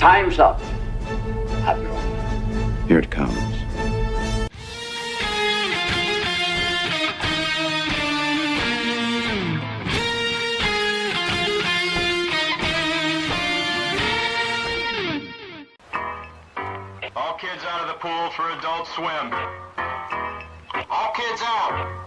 Time's up, Admiral. Here it comes. All kids out of the pool for Adult Swim. All kids out.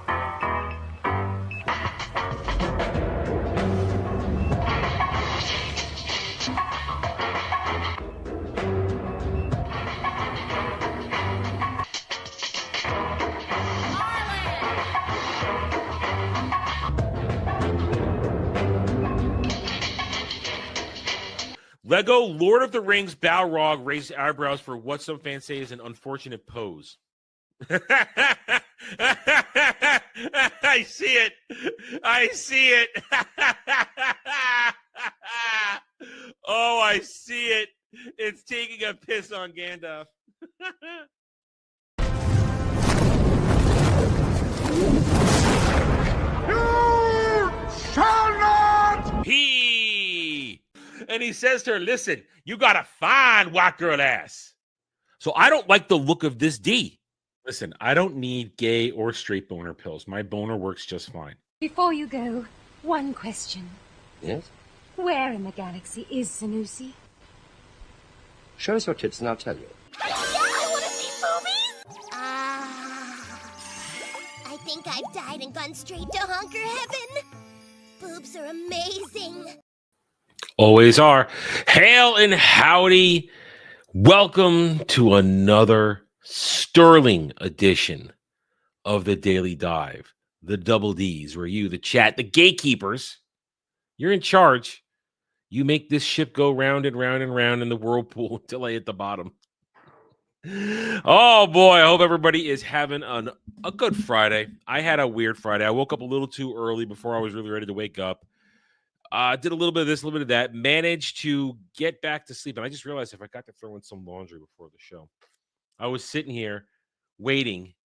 Lego Lord of the Rings Balrog raised eyebrows for what some fans say is an unfortunate pose. I see it. I see it. Oh, I see it. It's taking a piss on Gandalf. You shall not! He. And he says to her, listen, you got a fine white girl ass. So I don't like the look of this D. Listen, I don't need gay or straight boner pills. My boner works just fine. Before you go, one question. Yes? Where in the galaxy is Sanusi? Show us your tits and I'll tell you. Yeah, I want to see movies! I think I've died and gone straight to honker heaven. Boobs are amazing. Always are. Hail and howdy. Welcome to another sterling edition of the Daily Dive, the Double D's, where you, the chat, the gatekeepers, you're in charge. You make this ship go round and round and round in the whirlpool until I hit the bottom. Oh boy, I hope everybody is having a good Friday. I had a weird Friday. I woke up a little too early before I was really ready to wake up. Did a little bit of this, a little bit of that, managed to get back to sleep. And I just realized if I got to throw in some laundry before the show. I was sitting here waiting,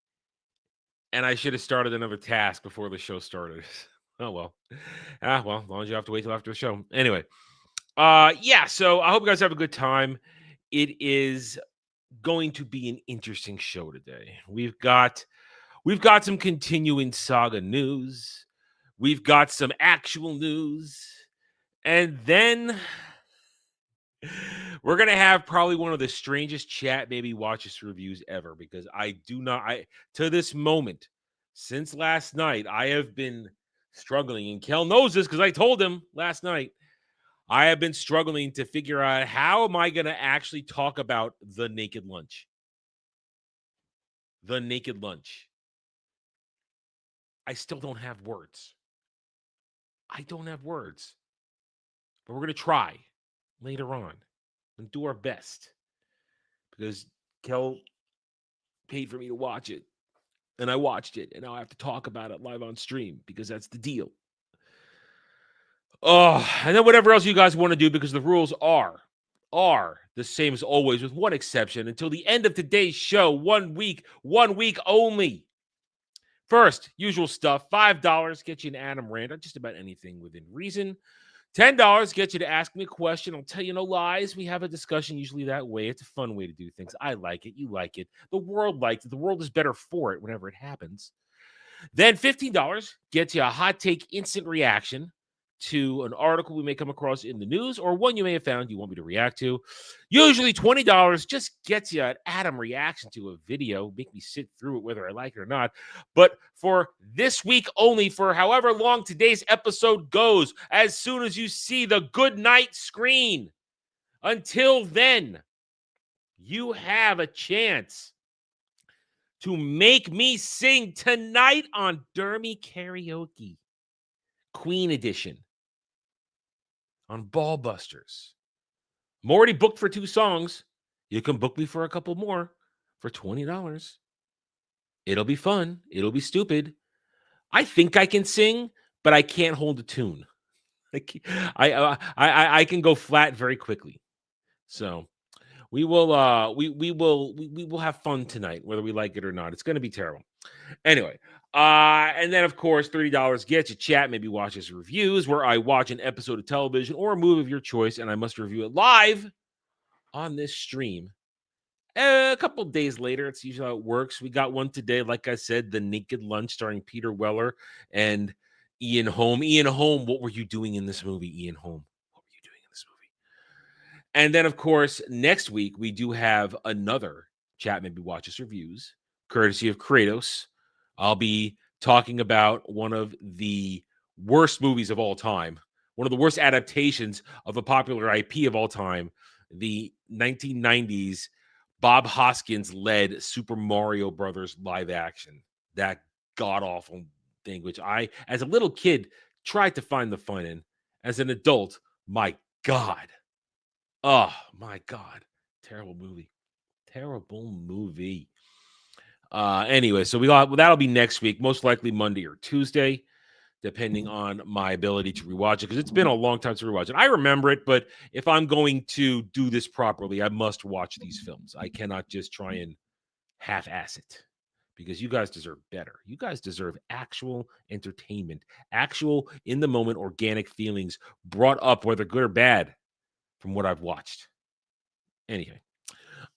and I should have started another task before the show started. Oh, well. Well, as long as you have to wait till after the show. Anyway, yeah, so I hope you guys have a good time. It is going to be an interesting show today. We've got some continuing saga news. We've got some actual news. And then we're going to have probably one of the strangest chat maybe watches reviews ever, because to this moment, since last night, I have been struggling, and Kel knows this because I told him last night, I have been struggling to figure out how am I going to actually talk about The Naked Lunch. The Naked Lunch. I still don't have words. I don't have words. But we're going to try later on and do our best, because Kel paid for me to watch it, and I watched it, and now I have to talk about it live on stream because that's the deal. Oh, and then whatever else you guys want to do, because the rules are the same as always, with one exception. Until the end of today's show, 1 week only. First, usual stuff, $5 gets you an Adam rant on just about anything within reason. $10 gets you to ask me a question. I'll tell you no lies. We have a discussion usually that way. It's a fun way to do things. I like it. You like it. The world likes it. The world is better for it whenever it happens. Then $15 gets you a hot take instant reaction to an article we may come across in the news, or one you may have found you want me to react to. Usually $20 just gets you an Adam reaction to a video, make me sit through it whether I like it or not. But for this week only, for however long today's episode goes, as soon as you see the good night screen, until then, you have a chance to make me sing tonight on Dermy Karaoke, Queen Edition, on Ballbusters. I'm already booked for 2 songs. You can book me for a couple more for $20. It'll be fun. It'll be stupid. I think I can sing, but I can't hold a tune. I can go flat very quickly. So we will have fun tonight, whether we like it or not. It's going to be terrible. Anyway, and then, of course, $30 gets you chat, maybe watches reviews, where I watch an episode of television or a movie of your choice, and I must review it live on this stream. A couple days later, it's usually how it works. We got one today, like I said, The Naked Lunch, starring Peter Weller and Ian Holm. Ian Holm, what were you doing in this movie, Ian Holm? What were you doing in this movie? And then, of course, next week, we do have another Chat Maybe Watches Reviews, courtesy of Kratos. I'll be talking about one of the worst movies of all time, one of the worst adaptations of a popular IP of all time, the 1990s Bob Hoskins led Super Mario Brothers live action. That god awful thing, which I, as a little kid, tried to find the fun in. As an adult, my God. Oh, my God. Terrible movie. Terrible movie. Anyway, so that'll be next week, most likely Monday or Tuesday, depending on my ability to rewatch it, because it's been a long time to rewatch it. I remember it, but if I'm going to do this properly, I must watch these films. I cannot just try and half-ass it, because you guys deserve better. You guys deserve actual entertainment, actual in-the-moment organic feelings brought up, whether good or bad, from what I've watched. Anyway.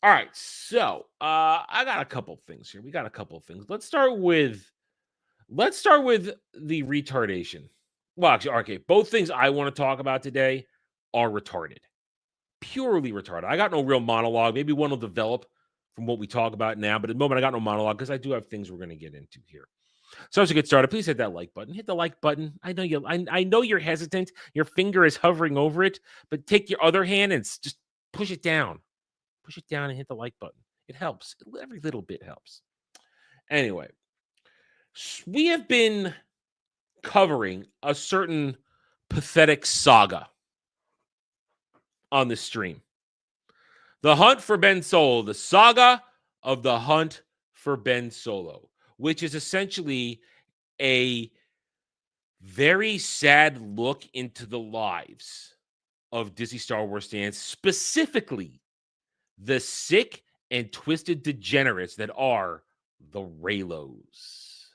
All right, so I got a couple things here. We got a couple of things. Let's start with the retardation. Well, actually, okay, both things I want to talk about today are retarded. Purely retarded. I got no real monologue. Maybe one will develop from what we talk about now, but at the moment I got no monologue because I do have things we're going to get into here. So as we get started, please hit that like button. Hit the like button. I know you're hesitant. Your finger is hovering over it, but take your other hand and just push it down. Push it down and hit the like button. It helps. Every little bit helps. Anyway, we have been covering a certain pathetic saga on the stream. The Hunt for Ben Solo, the saga of the Hunt for Ben Solo, which is essentially a very sad look into the lives of Disney Star Wars fans, specifically the sick and twisted degenerates that are the Reylos.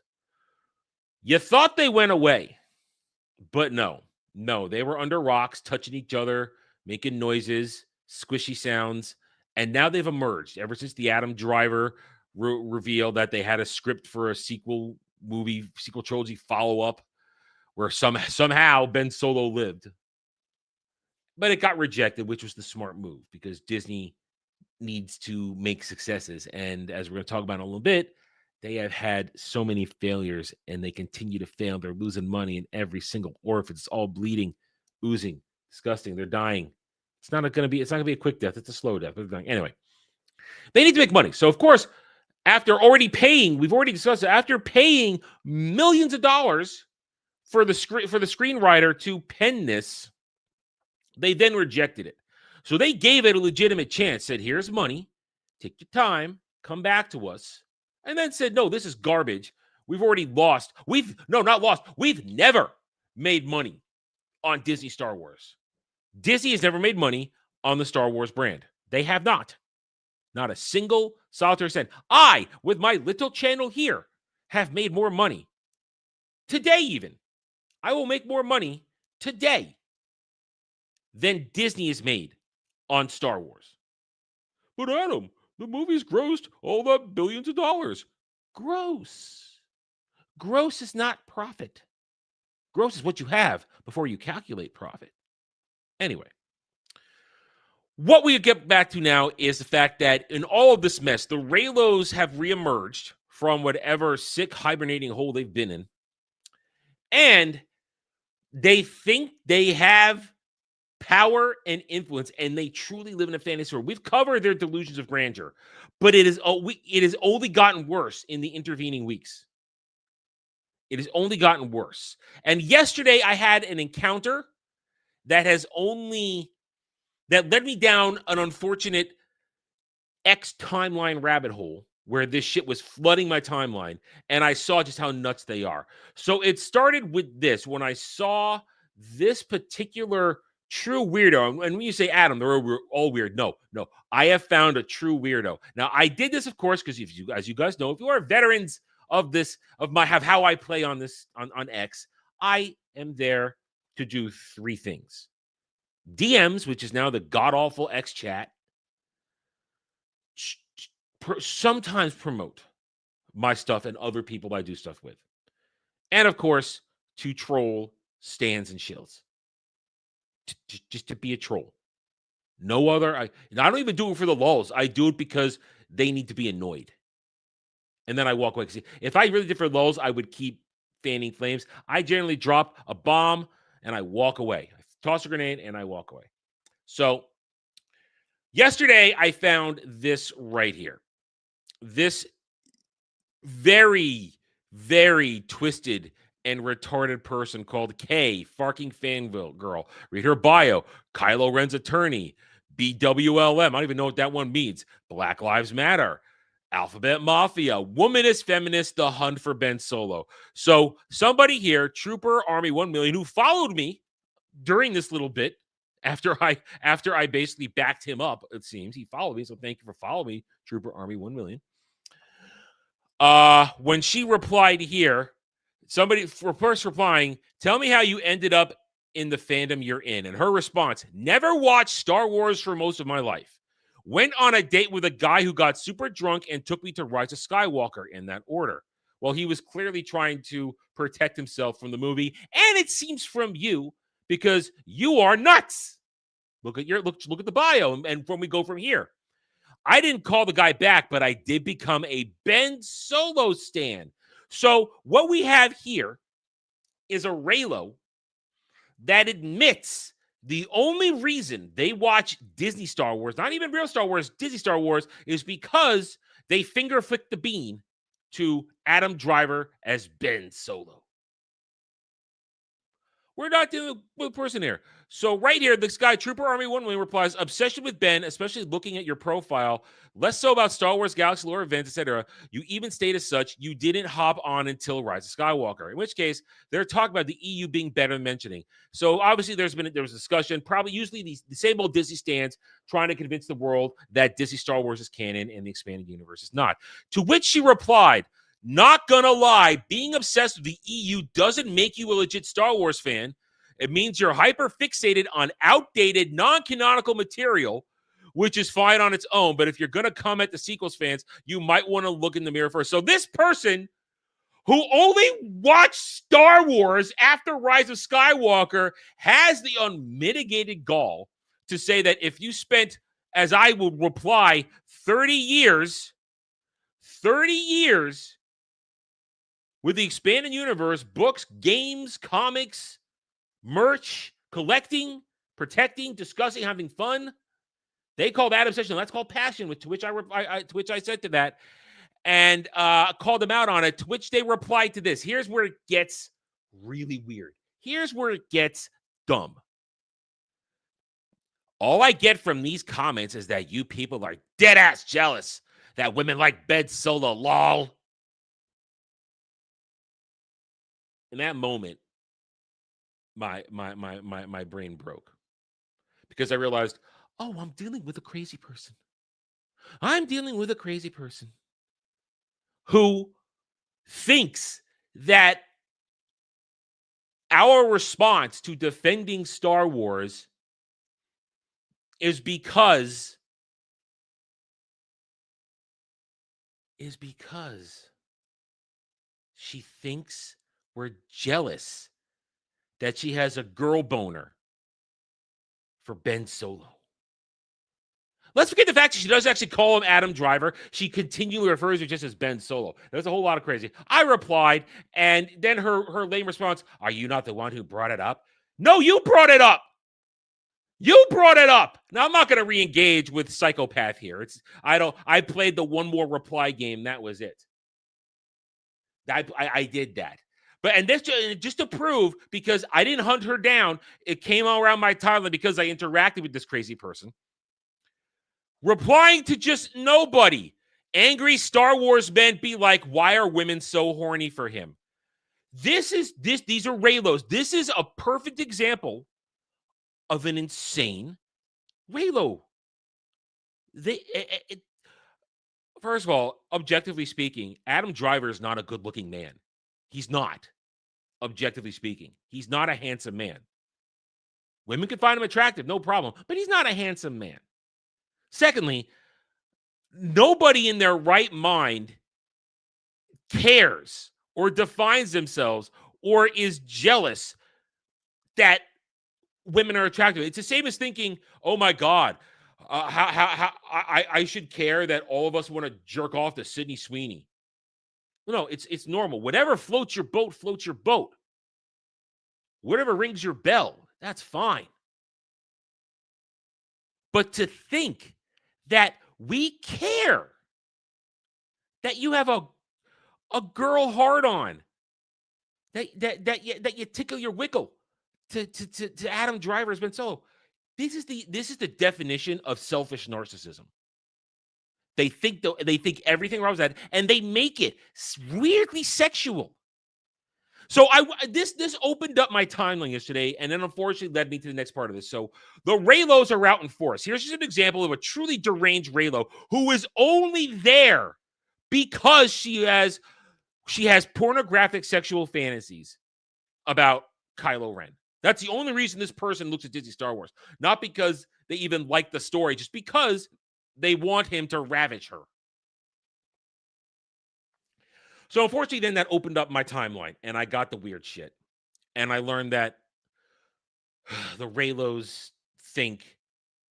You thought they went away, but no, they were under rocks, touching each other, making noises, squishy sounds, and now they've emerged ever since the Adam Driver revealed that they had a script for a sequel trilogy follow-up where somehow Ben Solo lived. But it got rejected, which was the smart move because Disney needs to make successes. And as we're going to talk about in a little bit, they have had so many failures and they continue to fail. They're losing money in every single orifice. It's all bleeding, oozing, disgusting. They're dying. It's not going to be a quick death. It's a slow death. Anyway, they need to make money. So of course, after already paying, we've already discussed it, after paying millions of dollars for the screenwriter to pen this, they then rejected it. So they gave it a legitimate chance, said, here's money, take your time, come back to us, and then said, no, this is garbage. We've already lost. Not lost. We've never made money on Disney Star Wars. Disney has never made money on the Star Wars brand. They have not. Not a single solitary cent. I, with my little channel here, have made more money. Today even. I will make more money today than Disney has made on Star Wars. But Adam, the movie's grossed all that billions of dollars. Gross. Gross is not profit. Gross is what you have before you calculate profit. Anyway, what we get back to now is the fact that in all of this mess, the Reylos have reemerged from whatever sick hibernating hole they've been in. And they think they have power and influence, and they truly live in a fantasy world. We've covered their delusions of grandeur, but it has only gotten worse in the intervening weeks. It has only gotten worse. And yesterday I had an encounter that led me down an unfortunate X timeline rabbit hole where this shit was flooding my timeline, and I saw just how nuts they are. So it started with this, when I saw this particular true weirdo. And when you say, Adam, they're all weird. No. I have found a true weirdo. Now, I did this, of course, because as you guys know, if you are veterans of how I play on this, on X, I am there to do three things. DMs, which is now the god-awful X chat, sometimes promote my stuff and other people I do stuff with. And of course, to troll stands and shills. Just to be a troll. No other. I don't even do it for the lulz. I do it because they need to be annoyed. And then I walk away. If I really did for lulz, I would keep fanning flames. I generally drop a bomb and I walk away. I toss a grenade and I walk away. So yesterday I found this right here. This very, very twisted and retarded person called Kay, Farking Fanville Girl. Read her bio. Kylo Ren's attorney. BWLM. I don't even know what that one means. Black Lives Matter. Alphabet Mafia. Womanist, feminist, the hunt for Ben Solo. So somebody here, Trooper Army 1 million, who followed me during this little bit after I basically backed him up, it seems. He followed me, so thank you for following me, Trooper Army 1 million. When she replied here, somebody first replying, tell me how you ended up in the fandom you're in. And her response, never watched Star Wars for most of my life. Went on a date with a guy who got super drunk and took me to Rise of Skywalker in that order. Well, he was clearly trying to protect himself from the movie. And it seems from you, because you are nuts. Look at the bio and when we go from here. I didn't call the guy back, but I did become a Ben Solo stan. So what we have here is a Raylo that admits the only reason they watch Disney Star Wars, not even real Star Wars, Disney Star Wars, is because they finger flicked the bean to Adam Driver as Ben Solo. We're not dealing with a person here. So right here, this guy, Trooper Army 1 million, replies, obsession with Ben, especially looking at your profile, less so about Star Wars, Galaxy lore, events, etc. You even state as such, you didn't hop on until Rise of Skywalker, in which case they're talking about the EU being better than mentioning. So obviously there was a discussion, probably usually the same old Disney stands trying to convince the world that Disney Star Wars is canon and the expanded universe is not. To which she replied, not gonna lie, being obsessed with the EU doesn't make you a legit Star Wars fan. It means you're hyper fixated on outdated, non-canonical material, which is fine on its own. But if you're going to come at the sequels fans, you might want to look in the mirror first. So this person who only watched Star Wars after Rise of Skywalker has the unmitigated gall to say that if you spent, as I would reply, 30 years with the expanded universe, books, games, comics, merch, collecting, protecting, discussing, having fun. They call that obsession. That's called passion. To which I said to that, and called them out on it. To which they replied to this. Here's where it gets really weird. Here's where it gets dumb. All I get from these comments is that you people are dead ass jealous that women like Ben Solo. Lol. In that moment, my brain broke because I realized, oh, I'm dealing with a crazy person. I'm dealing with a crazy person who thinks that our response to defending Star Wars is because she thinks we're jealous that she has a girl boner for Ben Solo. Let's forget the fact that she does actually call him Adam Driver. She continually refers to him just as Ben Solo. There's a whole lot of crazy. I replied, and then her lame response, are you not the one who brought it up? No, you brought it up. You brought it up. Now, I'm not going to re-engage with Psychopath here. I played the one more reply game. That was it. I did that. But and this just to prove, because I didn't hunt her down, it came all around my timeline because I interacted with this crazy person. Replying to just nobody. Angry Star Wars men be like, why are women so horny for him? These are Raylos. This is a perfect example of an insane Raylo. First of all, objectively speaking, Adam Driver is not a good-looking man. He's not, objectively speaking. He's not a handsome man. Women can find him attractive, no problem, but he's not a handsome man. Secondly, Nobody in their right mind cares or defines themselves or is jealous that women are attractive. It's the same as thinking, oh my God, how I should care that all of us want to jerk off to Sydney Sweeney. No, it's normal. Whatever floats your boat, floats your boat. Whatever rings your bell, that's fine. But to think that we care that you have a girl hard on, that you tickle your wickle to Adam Driver's Ben Solo. This is the definition of selfish narcissism. They think everything wrong with that, and they make it weirdly sexual. So this opened up my timeline yesterday, and then unfortunately led me to the next part of this. So the Raylos are out in force. Here's just an example of a truly deranged Raylo who is only there because she has pornographic sexual fantasies about Kylo Ren. That's the only reason this person looks at Disney Star Wars. Not because they even like the story, just because they want him to ravage her. So unfortunately, then that opened up my timeline, and I got the weird shit. And I learned that the Raylos think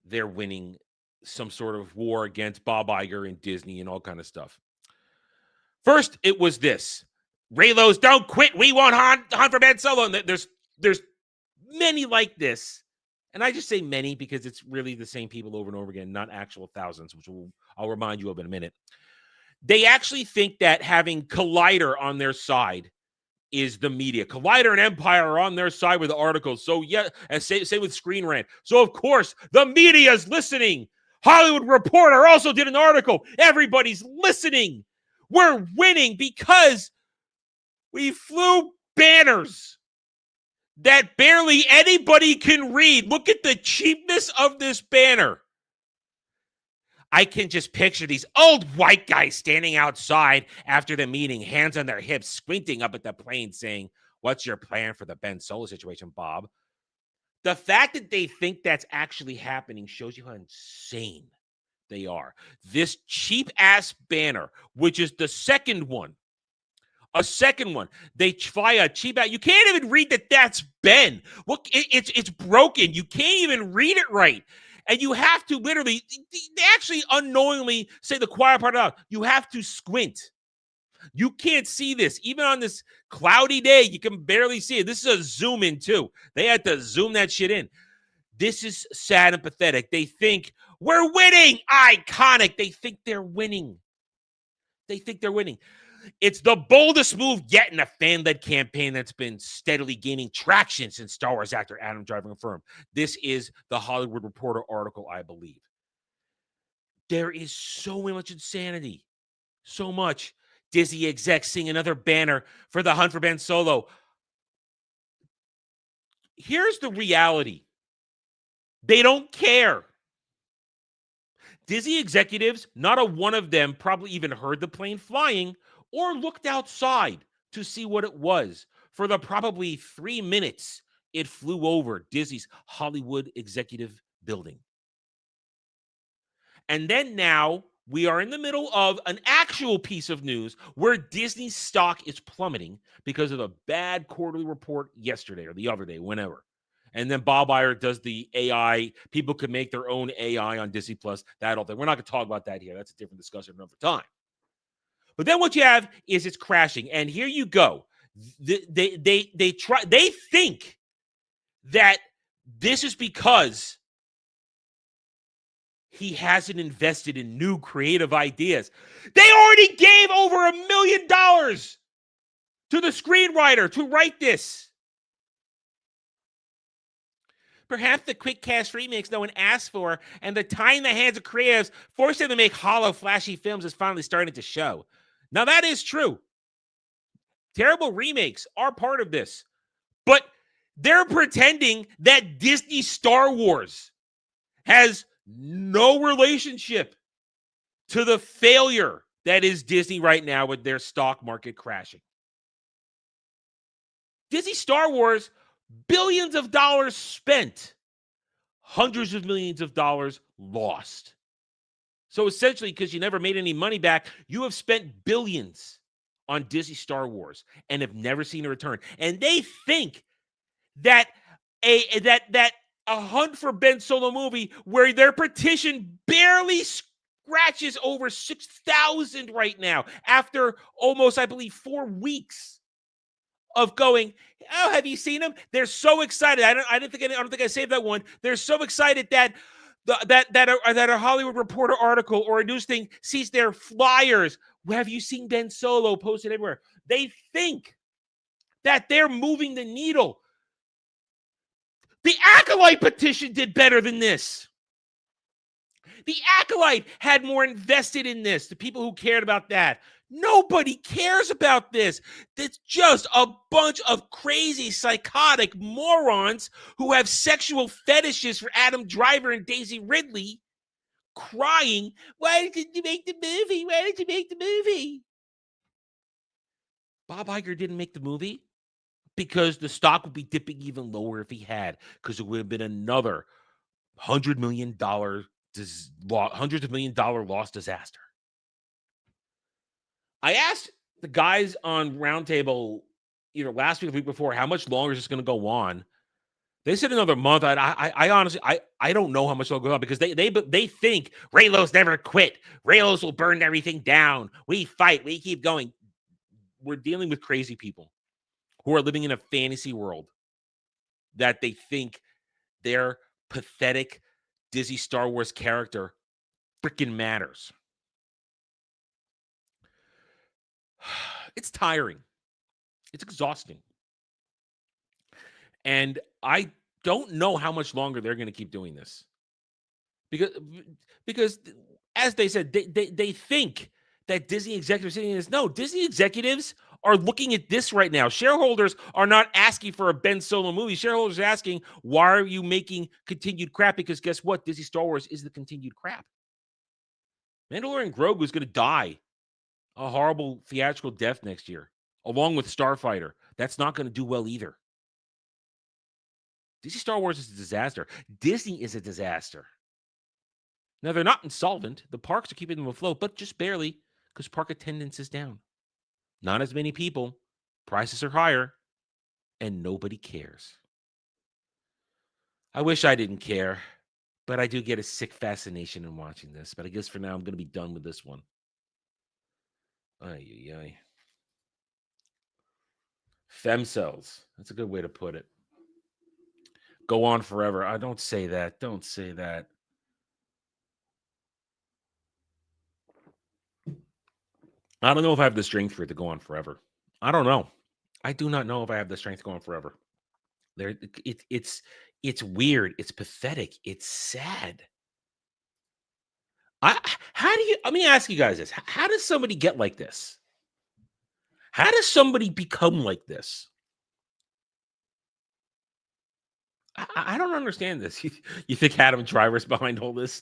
they're winning some sort of war against Bob Iger and Disney and all kind of stuff. First, it was this. Raylos, don't quit. We won't hunt for Ben Solo. And there's many like this. And I just say many because it's really the same people over and over again, not actual thousands, which I'll remind you of in a minute. They actually think that having Collider on their side is the media. Collider and Empire are on their side with the articles. So, yeah, and same with Screen Rant. So, of course, the media is listening. Hollywood Reporter also did an article. Everybody's listening. We're winning because we flew banners that barely anybody can read. Look at the cheapness of this banner. I can just picture these old white guys standing outside after the meeting, hands on their hips, squinting up at the plane saying, "What's your plan for the Ben Solo situation, Bob?" The fact that they think that's actually happening shows you how insane they are. This cheap-ass banner, which is the second one, they fly a cheap out. You can't even read that that's Ben. Look, it's broken. You can't even read it right. And you have to literally, they actually unknowingly say the quiet part out. You have to squint. You can't see this. Even on this cloudy day, you can barely see it. This is a zoom in too. They had to zoom that shit in. This is sad and pathetic. They think we're winning. Iconic. They think they're winning. It's the boldest move yet in a fan-led campaign that's been steadily gaining traction since Star Wars actor Adam Driver confirmed. This is the Hollywood Reporter article, I believe. There is so much insanity. So much. Disney execs seeing another banner for the hunt for Ben Solo. Here's the reality. They don't care. Disney executives, not a one of them probably even heard the plane flying or looked outside to see what it was for the probably 3 minutes it flew over Disney's Hollywood executive building. And then now we are in the middle of an actual piece of news where Disney's stock is plummeting because of a bad quarterly report yesterday or the other day, whenever. And then Bob Iger does the AI. People can make their own AI on Disney Plus. That all thing. We're not going to talk about that here. That's a different discussion another time. But then what you have is it's crashing. And here you go. They think that this is because he hasn't invested in new creative ideas. They already gave over $1 million to the screenwriter to write this. Perhaps the quick cast remakes no one asked for and the time in the hands of creatives forced them to make hollow, flashy films is finally starting to show. Now, that is true. Terrible remakes are part of this. But they're pretending that Disney Star Wars has no relationship to the failure that is Disney right now with their stock market crashing. Disney Star Wars, billions of dollars spent, hundreds of millions of dollars lost. So essentially, because you never made any money back, you have spent billions on Disney Star Wars and have never seen a return. And they think that a Hunt for Ben Solo movie where their petition barely scratches over 6,000 right now after almost, I believe, 4 weeks of going, oh, have you seen them? They're so excited. I don't think I saved that one. They're so excited that a Hollywood Reporter article or a news thing sees their flyers. Have you seen Ben Solo posted everywhere? They think that they're moving the needle. The Acolyte petition did better than this. The Acolyte had more invested in this. The people who cared about that. Nobody cares about this. It's just a bunch of crazy, psychotic morons who have sexual fetishes for Adam Driver and Daisy Ridley crying, why did you make the movie? Why did you make the movie? Bob Iger didn't make the movie because the stock would be dipping even lower if he had, because it would have been another $100 million hundreds of $1 million lost disaster. I asked the guys on Roundtable either last week or the week before, how much longer is this going to go on? They said another month. I honestly, I don't know how much it'll go on, because they think Raylos never quit. Raylos will burn everything down. We fight. We keep going. We're dealing with crazy people who are living in a fantasy world that they think their pathetic Disney Star Wars character freaking matters. It's tiring. It's exhausting. And I don't know how much longer they're going to keep doing this. Because as they said, they think that Disney executives are saying this. No, Disney executives are looking at this right now. Shareholders are not asking for a Ben Solo movie. Shareholders are asking, why are you making continued crap? Because guess what? Disney Star Wars is the continued crap. Mandalorian Grogu is going to die a horrible theatrical death next year, along with Starfighter. That's not going to do well either. Disney Star Wars is a disaster. Disney is a disaster. Now, they're not insolvent. The parks are keeping them afloat, but just barely, because park attendance is down. Not as many people. Prices are higher, and nobody cares. I wish I didn't care, but I do get a sick fascination in watching this. But I guess for now, I'm going to be done with this one. Ay. Femcells. That's a good way to put it. Go on forever. I don't say that. Don't say that. I don't know if I have the strength for it to go on forever. I don't know. I do not know if I have the strength to go on forever. It's weird. It's pathetic. It's sad. Let me ask you guys this. How does somebody get like this? How does somebody become like this? I don't understand this. You think Adam Driver's behind all this?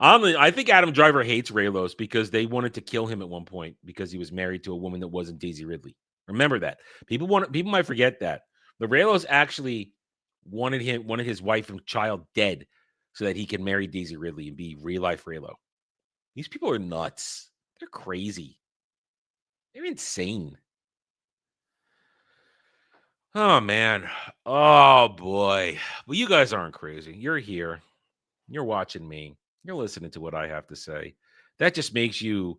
I think Adam Driver hates Raylos because they wanted to kill him at one point because he was married to a woman that wasn't Daisy Ridley. Remember that. People might forget that. The Raylos actually wanted his wife and child dead so that he can marry Daisy Ridley and be real life Raylo. These people are nuts. They're crazy. They're insane. Oh man. Oh boy. Well, you guys aren't crazy. You're here. You're watching me. You're listening to what I have to say. That just makes you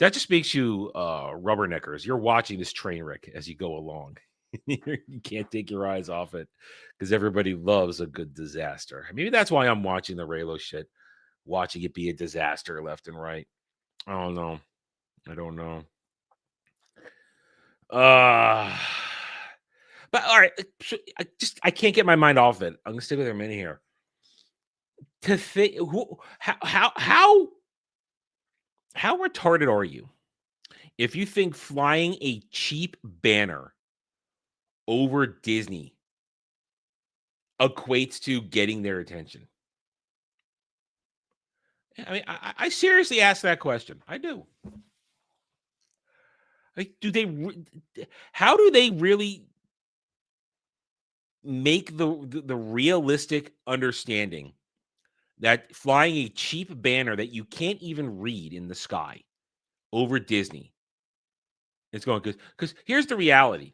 rubberneckers. You're watching this train wreck as you go along. You can't take your eyes off it because everybody loves a good disaster. Maybe that's why I'm watching the Raylo shit, watching it be a disaster left and right. I don't know. But all right, I can't get my mind off it. I'm gonna stay with her a minute here. To think, how retarded are you if you think flying a cheap banner over Disney equates to getting their attention? I mean, I seriously ask that question. I do. Like, how do they really make the realistic understanding that flying a cheap banner that you can't even read in the sky over Disney. It's going because here's the reality.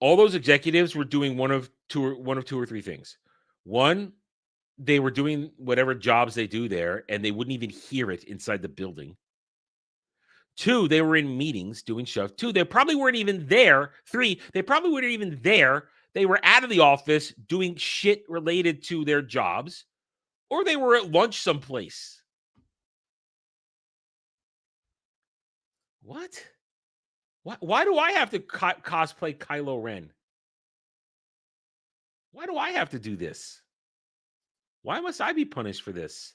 All those executives were doing one of two or three things. One, they were doing whatever jobs they do there, and they wouldn't even hear it inside the building. Two, they were in meetings doing stuff. Two, they probably weren't even there. Three, they probably weren't even there. They were out of the office doing shit related to their jobs, or they were at lunch someplace. What? Why do I have to cosplay Kylo Ren? Why do I have to do this? Why must I be punished for this?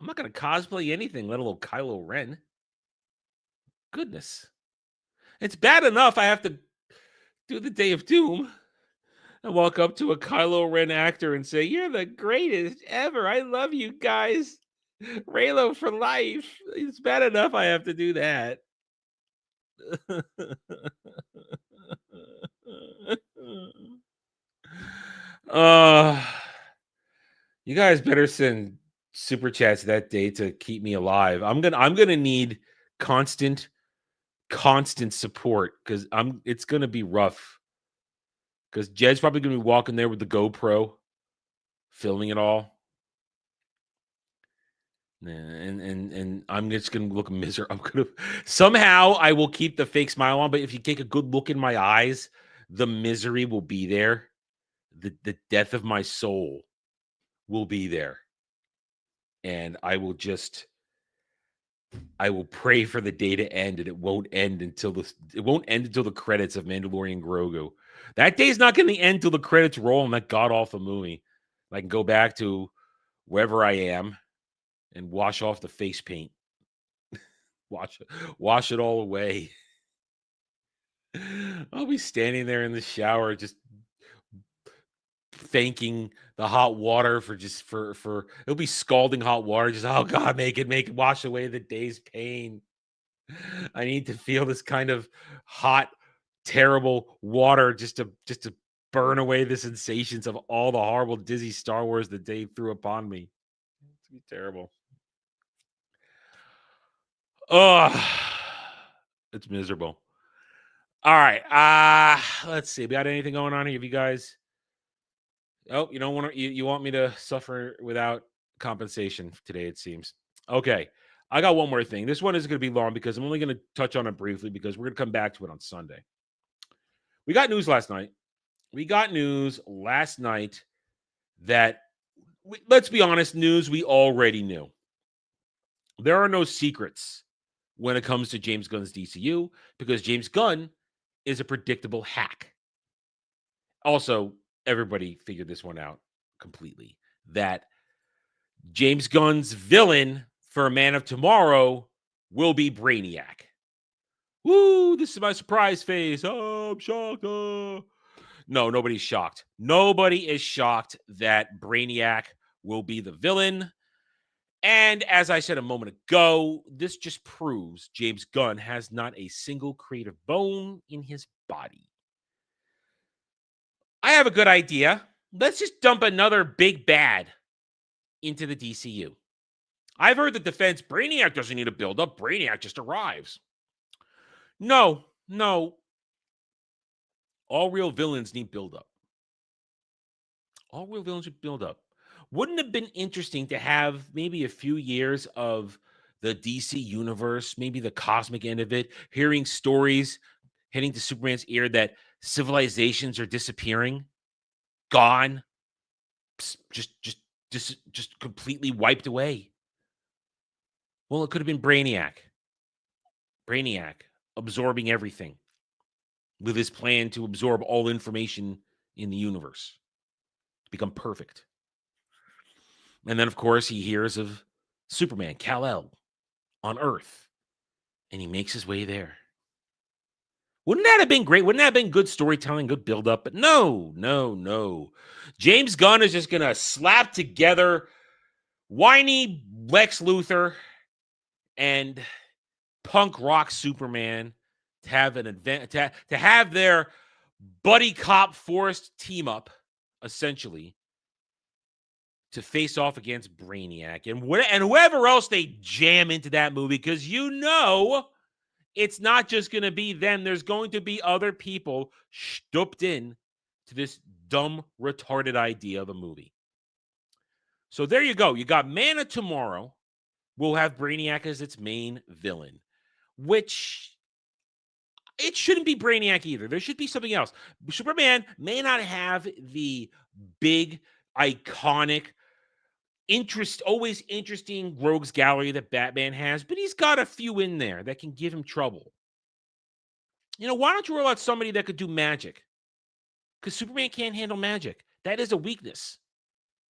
I'm not going to cosplay anything, let alone Kylo Ren. Goodness. It's bad enough I have to do the Day of Doom and walk up to a Kylo Ren actor and say, "You're the greatest ever. I love you guys. Raylo for life." It's bad enough I have to do that. You guys better send super chats that day to keep me alive. I'm gonna need constant support because it's gonna be rough. Because Jed's probably gonna be walking there with the GoPro, filming it all. And I'm just gonna look miserable. I'm gonna somehow I will keep the fake smile on, but if you take a good look in my eyes, the misery will be there. The death of my soul will be there. And I will pray for the day to end, and it won't end until the credits of Mandalorian Grogu. That day's not going to end till the credits roll in that god awful movie. I can go back to wherever I am and wash off the face paint. wash it all away. I'll be standing there in the shower just thanking the hot water for it'll be scalding hot water. Just, oh God, make it wash away the day's pain. I need to feel this kind of hot, terrible water just to burn away the sensations of all the horrible, dizzy Star Wars that they threw upon me. It's gonna be terrible. It's miserable. All right. Let's see. We got anything going on here? Have you guys? Oh, you don't want to. You want me to suffer without compensation today? It seems. Okay. I got one more thing. This one is going to be long because I'm only going to touch on it briefly because we're going to come back to it on Sunday. We got news last night. That, let's be honest, news we already knew. There are no secrets when it comes to James Gunn's DCU because James Gunn is a predictable hack. Also, everybody figured this one out completely. That James Gunn's villain for Man of Tomorrow will be Brainiac. Woo, this is my surprise face. Oh, I'm shocked. Oh. No, nobody's shocked. Nobody is shocked that Brainiac will be the villain. And as I said a moment ago, this just proves James Gunn has not a single creative bone in his body. I have a good idea. Let's just dump another big bad into the DCU. I've heard the defense, Brainiac doesn't need a build-up. Brainiac just arrives. No. All real villains need build-up. Wouldn't it have been interesting to have maybe a few years of the DC universe, maybe the cosmic end of it, hearing stories hitting to Superman's ear that civilizations are disappearing, gone, just completely wiped away? Well, it could have been Brainiac absorbing everything with his plan to absorb all information in the universe to become perfect. And then, of course, he hears of Superman, Kal-El, on Earth, and he makes his way there. Wouldn't that have been great? Wouldn't that have been good storytelling, good build-up? But no. James Gunn is just going to slap together whiny Lex Luthor and punk rock Superman to have an event, to have their buddy cop forced team up, essentially, to face off against Brainiac and whoever else they jam into that movie, because it's not just going to be them. There's going to be other people stooped in to this dumb, retarded idea of a movie. So there you go. You got Man of Tomorrow. We'll have Brainiac as its main villain, which it shouldn't be Brainiac either. There should be something else. Superman may not have the big, iconic, always interesting rogues gallery that Batman has, but he's got a few in there that can give him trouble. Why don't you roll out somebody that could do magic? Because Superman can't handle magic. That is a weakness.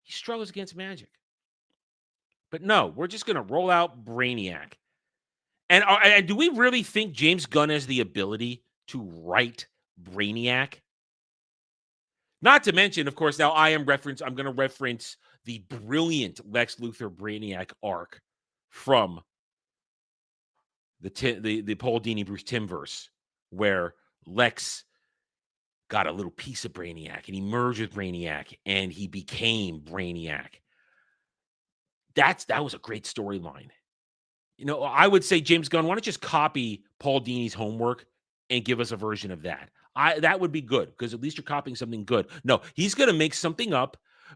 He struggles against magic. But no, we're just going to roll out Brainiac. And do we really think James Gunn has the ability to write Brainiac? Not to mention, of course, now I'm going to reference the brilliant Lex Luthor Brainiac arc from the Paul Dini Bruce Timm verse, where Lex got a little piece of Brainiac and he merged with Brainiac and he became Brainiac. That was a great storyline. I would say, James Gunn, why don't you just copy Paul Dini's homework and give us a version of that? That would be good, because at least you're copying something good. No, he's going to make something up.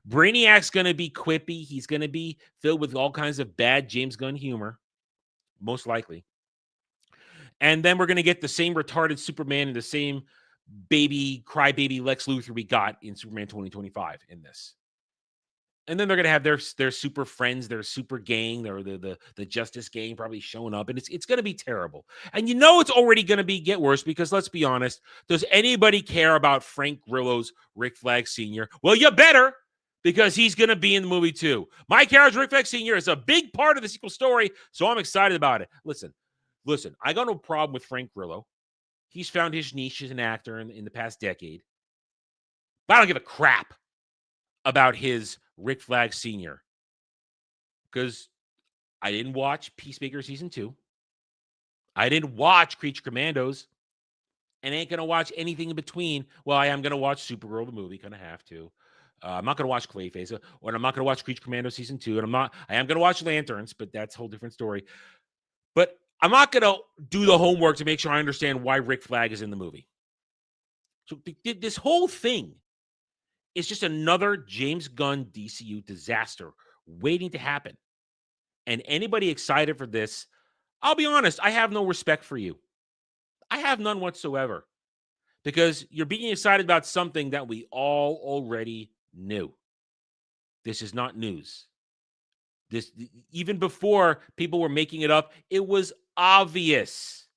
Brainiac's going to be quippy. He's going to be filled with all kinds of bad James Gunn humor, most likely. And then we're going to get the same retarded Superman and the same crybaby Lex Luthor we got in Superman 2025 in this. And then they're going to have their super friends, their super gang, the Justice Gang probably showing up. And it's going to be terrible. And it's already going to get worse, because let's be honest, does anybody care about Frank Grillo's Rick Flag Sr.? Well, you better, because he's going to be in the movie too. My character, Rick Flag Sr., is a big part of the sequel story, so I'm excited about it. Listen, I got no problem with Frank Grillo. He's found his niche as an actor in the past decade. But I don't give a crap about his Rick Flag Sr. because I didn't watch Peacemaker Season 2. I didn't watch Creature Commandos, and ain't going to watch anything in between. Well, I am going to watch Supergirl, the movie, kind of have to. I'm not going to watch Clayface, or I'm not going to watch Creature Commandos Season 2, and I am going to watch Lanterns, but that's a whole different story. But I'm not going to do the homework to make sure I understand why Rick Flag is in the movie. So this whole thing is just another James Gunn DCU disaster waiting to happen. And anybody excited for this, I'll be honest, I have no respect for you. I have none whatsoever. Because you're being excited about something that we all already knew. This is not news. This, even before people were making it up, it was obvious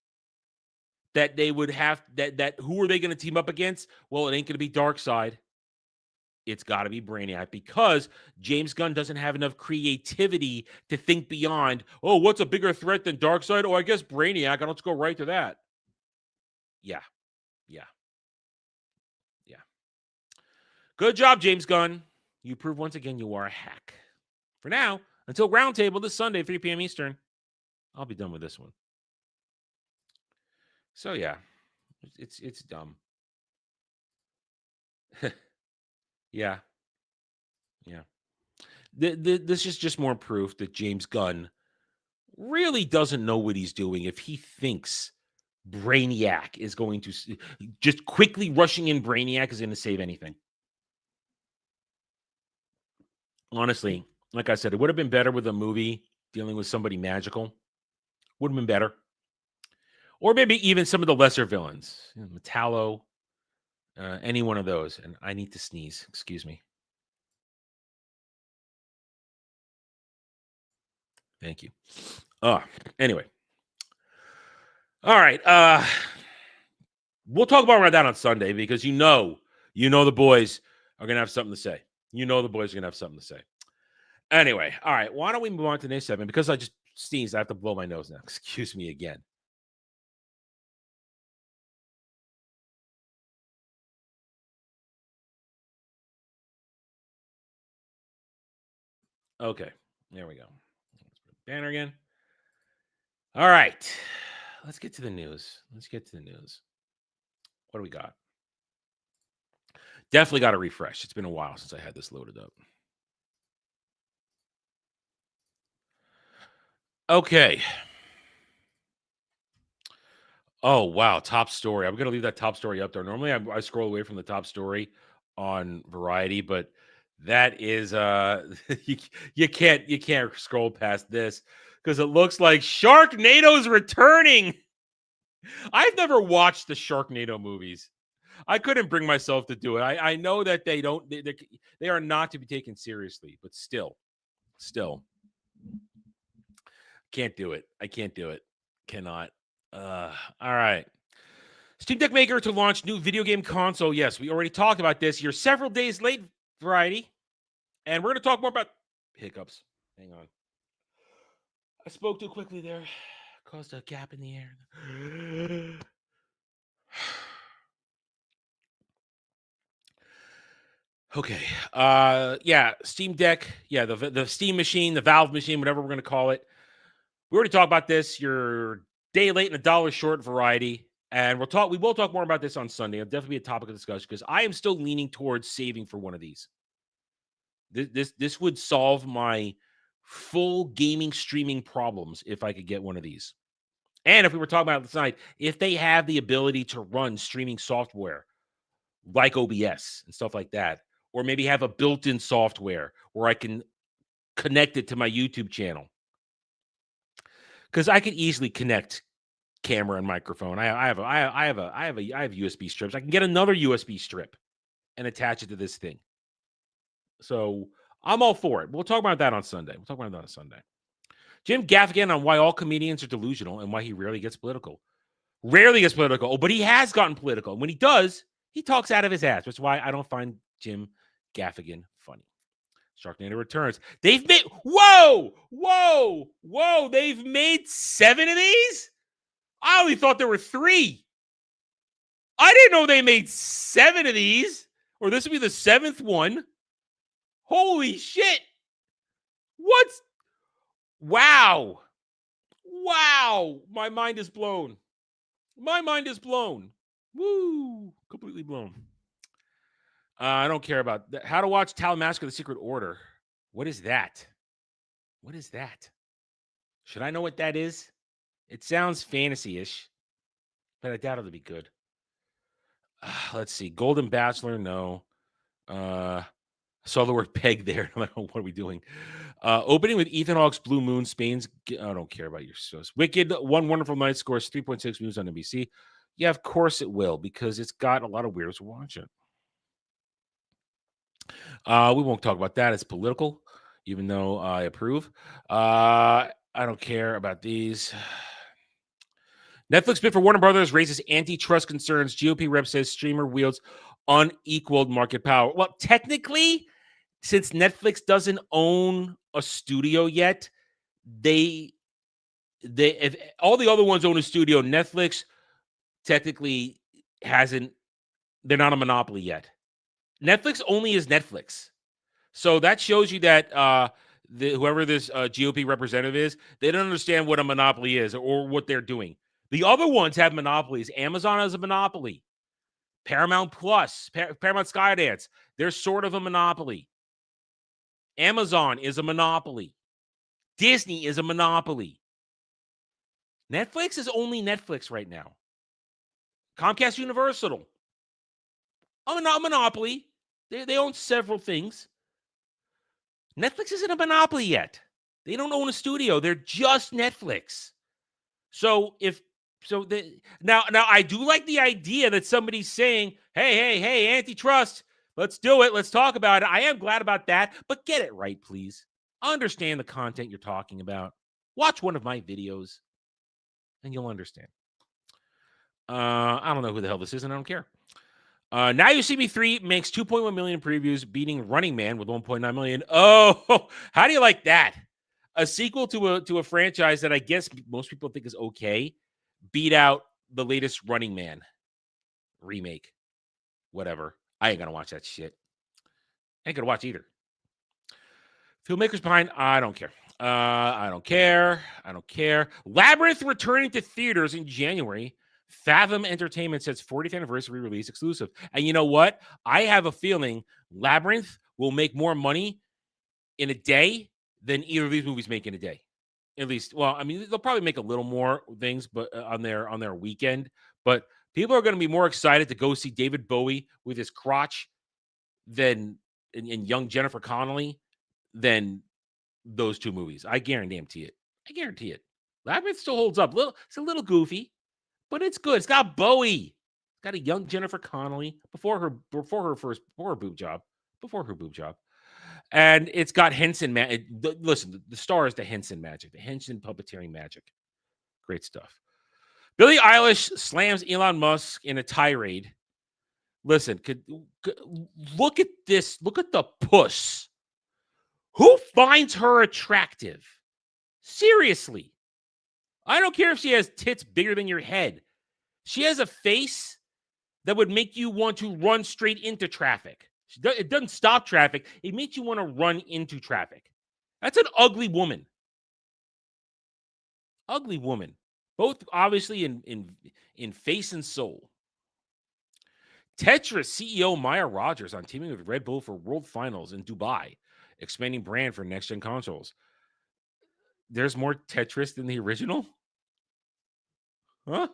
that they would have that who are they going to team up against? Well, it ain't going to be Darkseid. It's got to be Brainiac, because James Gunn doesn't have enough creativity to think beyond, what's a bigger threat than Darkseid? Oh, I guess Brainiac. I'll just go right to that. Yeah. Good job, James Gunn. You prove once again you are a hack. For now, until Roundtable this Sunday, 3 p.m. Eastern, I'll be done with this one. So, yeah, it's dumb. Yeah. This is just more proof that James Gunn really doesn't know what he's doing if he thinks Brainiac is going to just quickly rushing in Brainiac is going to save anything. Honestly, like I said, it would have been better with a movie dealing with somebody magical. Would have been better. Or maybe even some of the lesser villains. Metallo, any one of those. And I need to sneeze. Excuse me. Thank you. Anyway. All right. We'll talk about that on Sunday, because you know the boys are going to have something to say. Anyway, all right. Why don't we move on to today's segment? Because I just sneezed, I have to blow my nose now. Excuse me again. Okay, there we go. Let's put the banner again. All right, let's get to the news. What do we got? Definitely got to refresh. It's been a while since I had this loaded up. Okay. Oh, wow. Top story. I'm going to leave that top story up there. Normally, I scroll away from the top story on Variety, but that is you, you can't scroll past this because it looks like Sharknado's returning. I've never watched the Sharknado movies. I couldn't bring myself to do it. I know that they are not to be taken seriously, but still can't do it. I can't do it. Cannot. All right. Steam Deck Maker to launch new video game console. Yes, we already talked about this. You're several days late, Variety. And we're going to talk more about hiccups. Hang on. I spoke too quickly there. Caused a gap in the air. Okay. Yeah, Steam Deck. Yeah, the Steam machine, the Valve machine, whatever we're going to call it. We already talked about this. You're day late and $1 short, Variety. And we will talk more about this on Sunday. It'll definitely be a topic of discussion because I am still leaning towards saving for one of these. This would solve my full gaming streaming problems if I could get one of these. And if we were talking about it tonight, if they have the ability to run streaming software like OBS and stuff like that, or maybe have a built-in software where I can connect it to my YouTube channel. Because I could easily connect camera and microphone. I have USB strips. I can get another USB strip and attach it to this thing. So I'm all for it. We'll talk about that on Sunday. Jim Gaffigan on why all comedians are delusional and why he rarely gets political. Oh, but he has gotten political. And when he does, he talks out of his ass, which is why I don't find Jim Gaffigan funny. Sharknado returns. They've made they've made 7 of these? I only thought there were 3. I didn't know they made 7 of these, or this would be the 7th one. Holy shit. What's... Wow. My mind is blown. Woo. Completely blown. I don't care about that. How to watch Talamask of the Secret Order. What is that? Should I know what that is? It sounds fantasy-ish, but I doubt it'll be good. Let's see. Golden Bachelor, no. Saw the word peg there. I'm like, what are we doing? Opening with Ethan Hawke's Blue Moon, Spain's... I don't care about your shows. Wicked, One Wonderful Night scores 3.6 views on NBC. Yeah, of course it will, because it's got a lot of weirdos who watch it. We won't talk about that. It's political, even though I approve. I don't care about these. Netflix bid for Warner Brothers raises antitrust concerns. GOP rep says streamer wields unequaled market power. Well, technically, since Netflix doesn't own a studio yet, if all the other ones own a studio, Netflix technically hasn't. They're not a monopoly yet. Netflix only is Netflix. So that shows you that whoever this GOP representative is, they don't understand what a monopoly is or what they're doing. The other ones have monopolies. Amazon has a monopoly. Paramount Plus, Paramount Skydance, they're sort of a monopoly. Amazon is a monopoly. Disney is a monopoly. Netflix is only Netflix right now. Comcast Universal, a monopoly. They own several things. Netflix isn't a monopoly yet. They don't own a studio. They're just Netflix. Now I do like the idea that somebody's saying, hey, antitrust, let's do it. Let's talk about it. I am glad about that, but get it right, please. Understand the content you're talking about. Watch one of my videos and you'll understand. I don't know who the hell this is and I don't care. Now You See Me 3 makes 2.1 million previews, beating Running Man with 1.9 million. Oh, how do you like that? A sequel to a franchise that I guess most people think is okay, beat out the latest Running Man remake. Whatever. I ain't gonna watch that shit. I ain't gonna watch either. Filmmakers behind, I don't care. I don't care. Labyrinth returning to theaters in January. Fathom Entertainment says 40th anniversary release exclusive. And you know what? I have a feeling Labyrinth will make more money in a day than either of these movies make in a day. At least, well, I mean, they'll probably make a little more things, but on their weekend. But people are going to be more excited to go see David Bowie with his crotch than in young Jennifer Connelly than those two movies. I guarantee it. I guarantee it. Labyrinth still holds up. It's a little goofy, but it's good. It's got Bowie. It's got a young Jennifer Connelly before her boob job. And it's got Henson. Listen, the star is the Henson magic, the Henson puppeteering magic. Great stuff. Billie Eilish slams Elon Musk in a tirade. Listen, look at this. Look at the puss. Who finds her attractive? Seriously. I don't care if she has tits bigger than your head. She has a face that would make you want to run straight into traffic. It doesn't stop traffic. It makes you want to run into traffic. That's an ugly woman. Ugly woman. Both obviously in face and soul. Tetris CEO Maya Rogers on teaming with Red Bull for World Finals in Dubai, expanding brand for next-gen consoles. There's more Tetris than the original? Huh?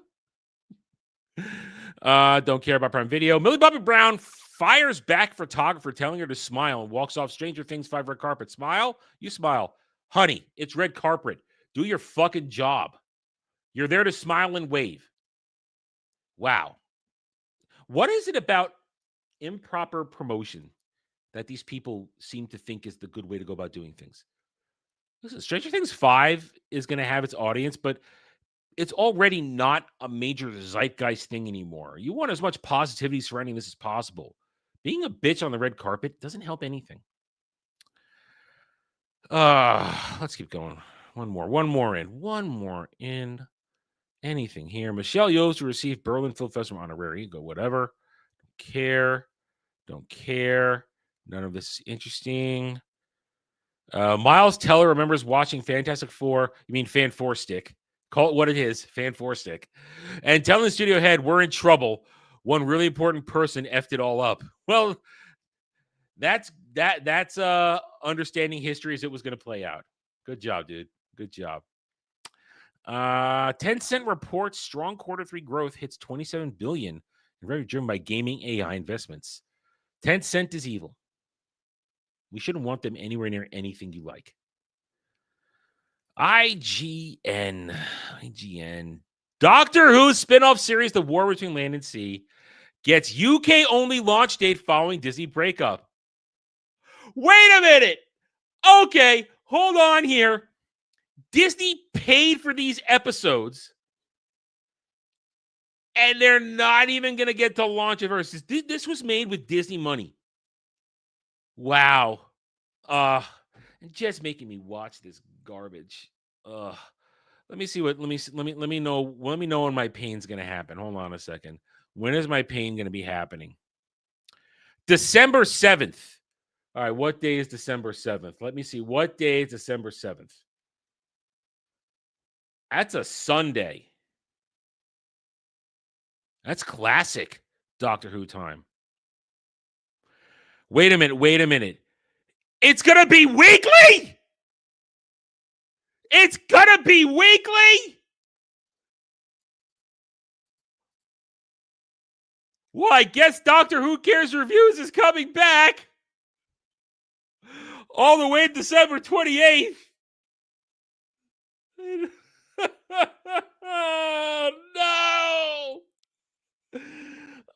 Don't care about Prime Video. Millie Bobby Brown fires back photographer telling her to smile and walks off Stranger Things 5 red carpet. Smile? You smile. Honey, it's red carpet. Do your fucking job. You're there to smile and wave. Wow. What is it about improper promotion that these people seem to think is the good way to go about doing things? Listen, Stranger Things 5 is going to have its audience, but it's already not a major zeitgeist thing anymore. You want as much positivity surrounding this as possible. Being a bitch on the red carpet doesn't help anything. Let's keep going. One more in. Anything here. Michelle Yeoh to receive Berlin Film Festival honorary. Go whatever. Don't care. None of this is interesting. Miles Teller remembers watching Fantastic Four. You mean Fan Four Stick. Call it what it is, Fan Four Stick. And telling the studio head, we're in trouble. One really important person effed it all up. Well, that's understanding history as it was going to play out. Good job, dude. Good job. Tencent reports strong Q3 growth hits $27 billion and revenue driven by gaming AI investments. Tencent is evil. We shouldn't want them anywhere near anything you like. IGN. Doctor Who spin-off series The War Between Land and Sea gets UK-only launch date following Disney breakup. Wait a minute. Okay, hold on here. Disney paid for these episodes, and they're not even going to get to launch it first. This was made with Disney money. Wow. And just making me watch this garbage. Let me know when my pain's going to happen. Hold on a second. When is my pain going to be happening? December 7th. All right, what day is December 7th? Let me see. What day is December 7th? That's a Sunday. That's classic Doctor Who time. Wait a minute. It's going to be weekly? It's going to be weekly? Well, I guess Doctor Who Cares Reviews is coming back. All the way to December 28th. Oh, no.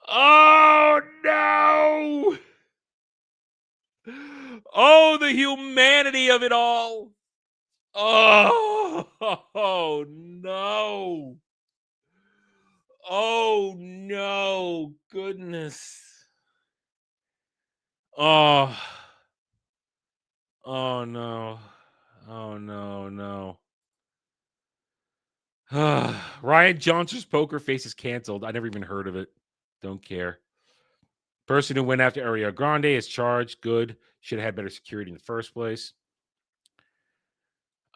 Oh, no. Oh, the humanity of it all. Oh, no. Oh, no. Goodness. Oh. Oh, no. Oh, no. Ryan Johnson's poker face is canceled. I never even heard of it. Don't care. Person who went after Ariana Grande is charged. Good. Should have had better security in the first place.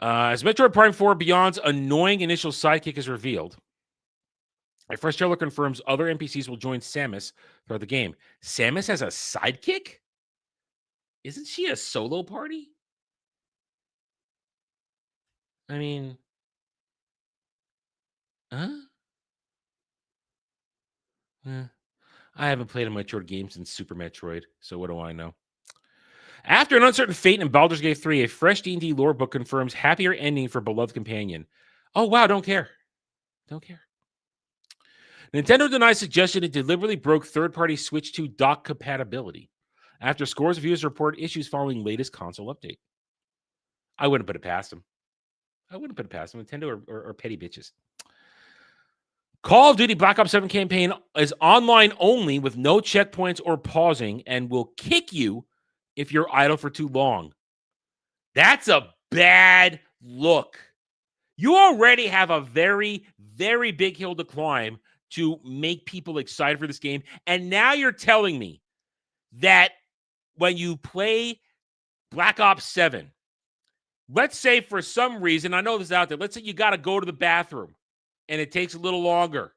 As Metroid Prime 4 Beyond's annoying initial sidekick is revealed, a fresh trailer confirms other NPCs will join Samus throughout the game. Samus has a sidekick? Isn't she a solo party? I mean, huh? Eh, I haven't played a Metroid game since Super Metroid, so what do I know? After an uncertain fate in Baldur's Gate 3, a fresh D&D lore book confirms happier ending for beloved companion. Oh, wow, don't care. Don't care. Nintendo denies suggestion it deliberately broke third-party Switch 2 dock compatibility after scores of users report issues following latest console update. I wouldn't put it past them. Nintendo are petty bitches. Call of Duty Black Ops 7 campaign is online only with no checkpoints or pausing and will kick you if you're idle for too long. That's a bad look. You already have a very, very big hill to climb to make people excited for this game. And now you're telling me that when you play Black Ops 7, let's say for some reason, I know this is out there, let's say you got to go to the bathroom and it takes a little longer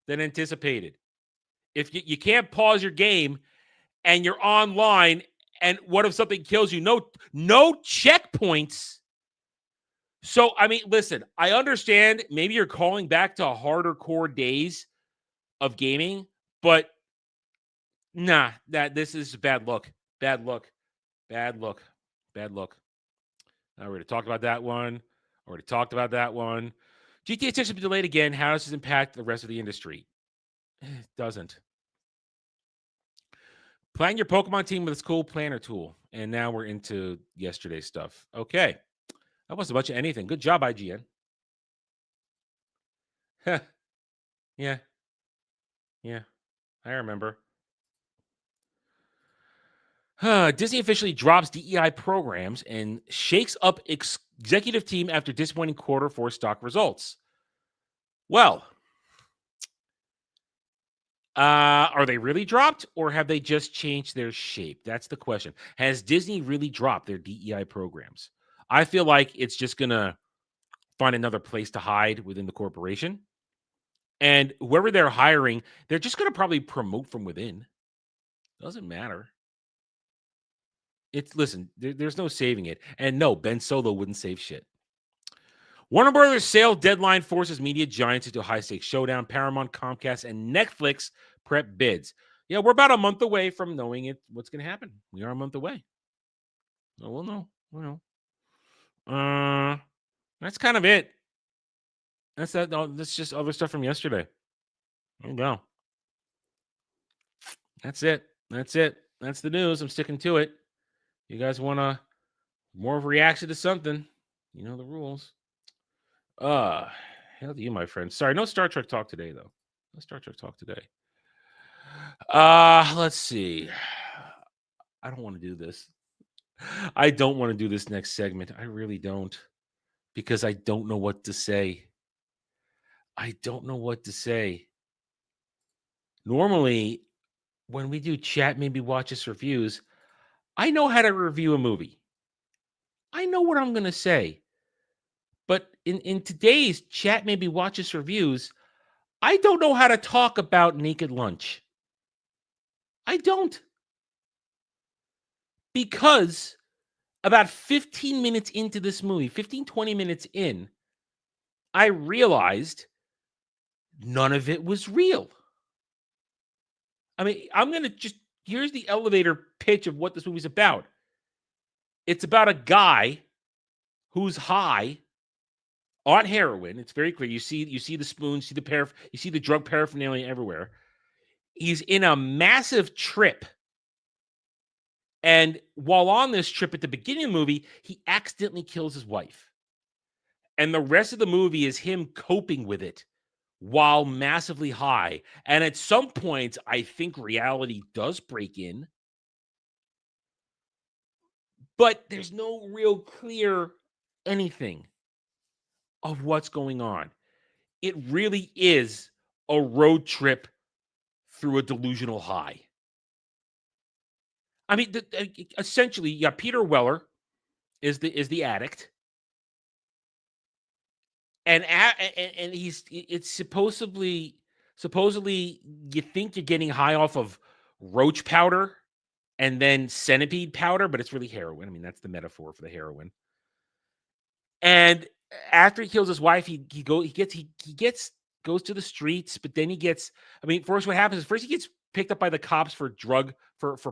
than anticipated. If you can't pause your game and you're online, and what if something kills you? No checkpoints. So, I mean, listen, I understand maybe you're calling back to harder core days of gaming, but nah, this is a bad look. Bad look. Bad look. Bad look. I already talked about that one. GTA 6 will be delayed again. How does this impact the rest of the industry? It doesn't. Plan your Pokemon team with a cool planner tool. And now we're into yesterday's stuff. Okay. That wasn't much of anything. Good job, IGN. Yeah. I remember. Disney officially drops DEI programs and shakes up executive team after disappointing quarter 4 stock results. Well, are they really dropped or have they just changed their shape? That's the question. Has Disney really dropped their DEI programs? I feel like it's just going to find another place to hide within the corporation. And whoever they're hiring, they're just going to probably promote from within. Doesn't matter. There's no saving it. And no, Ben Solo wouldn't save shit. Warner Brothers sale deadline forces media giants into a high-stakes showdown. Paramount, Comcast, and Netflix prep bids. Yeah, we're about a month away from knowing what's going to happen. We are a month away. So we'll know. That's kind of it. That's that. That's just other stuff from yesterday. There you go. That's it. That's the news. I'm sticking to it. You guys want more of a reaction to something? You know the rules. Hell to you, my friend. Sorry, no Star Trek talk today, though. No Star Trek talk today. Let's see. I don't want to do this. I don't want to do this next segment. I really don't. Because I don't know what to say. Normally, when we do chat, maybe watch us reviews, I know how to review a movie. I know what I'm going to say. But in today's chat, maybe watch us reviews, I don't know how to talk about Naked Lunch. I don't. Because about 15 minutes into this movie, 20 minutes in, I realized none of it was real. I mean, I'm going to here's the elevator pitch of what this movie's about. It's about a guy who's high on heroin. It's very clear. You see the spoons, you see the drug paraphernalia everywhere. He's in a massive trip. And while on this trip at the beginning of the movie, he accidentally kills his wife. And the rest of the movie is him coping with it while massively high. And at some point, I think reality does break in. But there's no real clear anything of what's going on. It really is a road trip through a delusional high. I mean, essentially, yeah, Peter Weller is the addict. And it's supposedly you think you're getting high off of roach powder and then centipede powder, but it's really heroin. I mean, that's the metaphor for the heroin. And after he kills his wife, he goes to the streets, but then he gets. I mean, first what happens is first he gets picked up by the cops for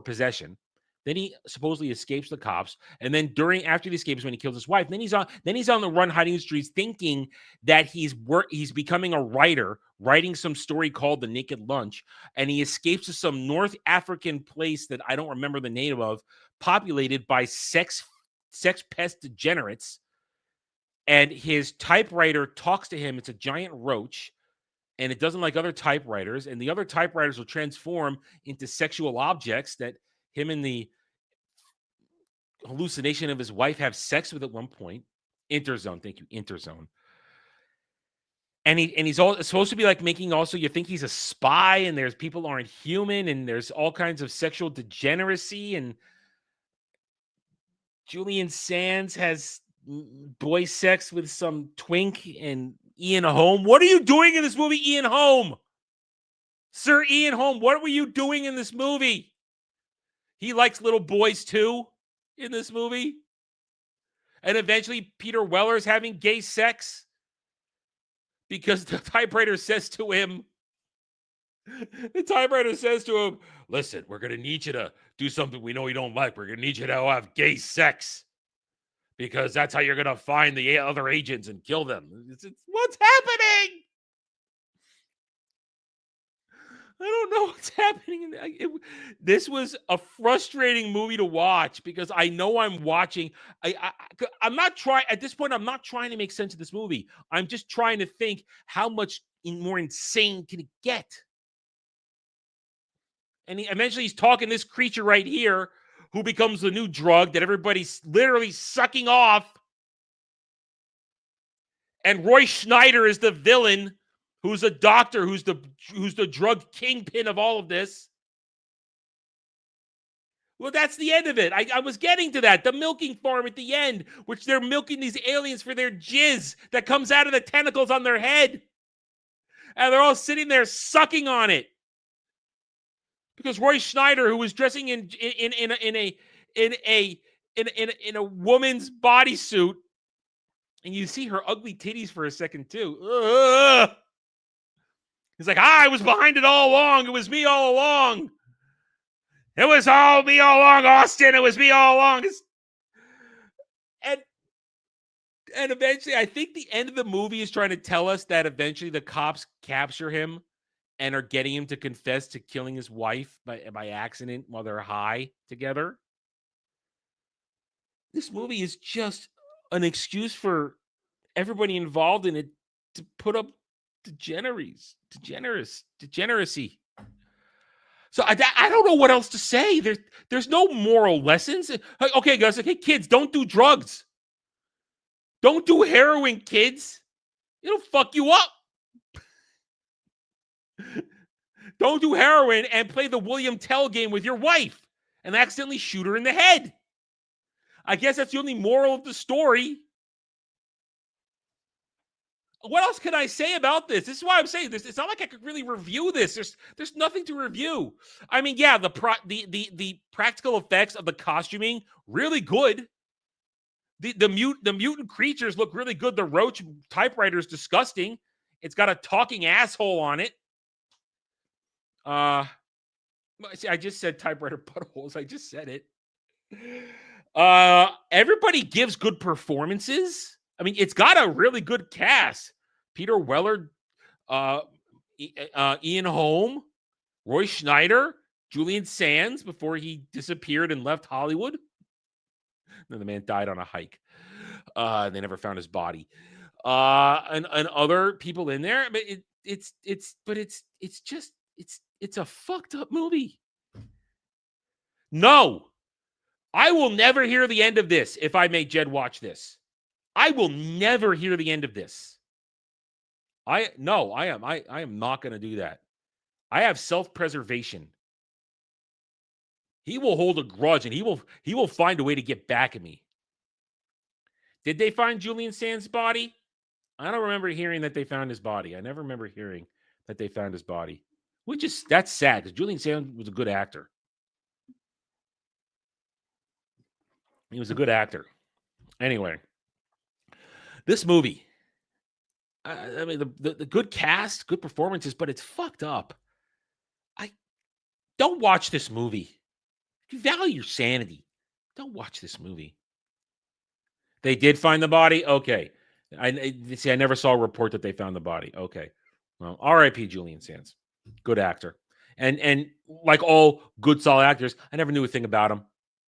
possession. Then he supposedly escapes the cops, and then after the escape is when he kills his wife. Then he's on the run, hiding in the streets, thinking that he's becoming a writer, writing some story called The Naked Lunch, and he escapes to some North African place that I don't remember the name of, populated by sex pest degenerates. And his typewriter talks to him. It's a giant roach, and it doesn't like other typewriters. And the other typewriters will transform into sexual objects that him and the hallucination of his wife have sex with at one point. Interzone, thank you, Interzone. And he's all supposed to be like making also, you think he's a spy, and there's people aren't human, and there's all kinds of sexual degeneracy, and Julian Sands has boy sex with some twink and Ian Holm. What are you doing in this movie, Ian Holm? Sir Ian Holm, what were you doing in this movie? He likes little boys too in this movie. And eventually Peter Weller's having gay sex because the typewriter says to him, listen, we're going to need you to do something we know you don't like. We're going to need you to have gay sex because that's how you're going to find the other agents and kill them. What's happening? I don't know what's happening. This was a frustrating movie to watch because I know I'm watching. I'm not trying at this point. I'm not trying to make sense of this movie. I'm just trying to think how much more insane can it get? And eventually he's talking this creature right here who becomes the new drug that everybody's literally sucking off. And Roy Schneider is the villain, who's a doctor, who's the drug kingpin of all of this. Well, that's the end of it. I was getting to that. The milking farm at the end, which they're milking these aliens for their jizz that comes out of the tentacles on their head. And they're all sitting there sucking on it. Because Roy Schneider, who was dressing in a woman's bodysuit, and you see her ugly titties for a second too. Ugh. He's like, I was behind it all along. It was me all along. It was all me all along, Austin. It was me all along. And eventually, I think the end of the movie is trying to tell us that eventually the cops capture him and are getting him to confess to killing his wife by accident while they're high together. This movie is just an excuse for everybody involved in it to put up degeneracy. So I don't know what else to say. There's no moral lessons. Okay, guys. Okay, kids, don't do drugs. Don't do heroin, kids. It'll fuck you up. Don't do heroin and play the William Tell game with your wife and accidentally shoot her in the head. I guess that's the only moral of the story. What else can I say about this? This is why I'm saying this. It's not like I could really review this. There's nothing to review. I mean, yeah, the practical effects of the costuming really good. The mutant creatures look really good. The roach typewriter is disgusting. It's got a talking asshole on it. See, I just said typewriter buttholes. I just said it. Everybody gives good performances. I mean, it's got a really good cast. Peter Weller, Ian Holm, Roy Schneider, Julian Sands before he disappeared and left Hollywood. No, the man died on a hike. They never found his body. And other people in there. But it's a fucked up movie. No, I will never hear the end of this if I make Jed watch this. I will never hear the end of this. I am not going to do that. I have self-preservation. He will hold a grudge and he will find a way to get back at me. Did they find Julian Sands' body? I don't remember hearing that they found his body. I never remember hearing that they found his body. That's sad because Julian Sands was a good actor. He was a good actor. Anyway. This movie, I mean, the good cast, good performances, but it's fucked up. I don't watch this movie. If you value your sanity, don't watch this movie. They did find the body? Okay. I see, I never saw a report that they found the body. Okay. Well, R.I.P. Julian Sands. Good actor. And like all good, solid actors, I never knew a thing about him.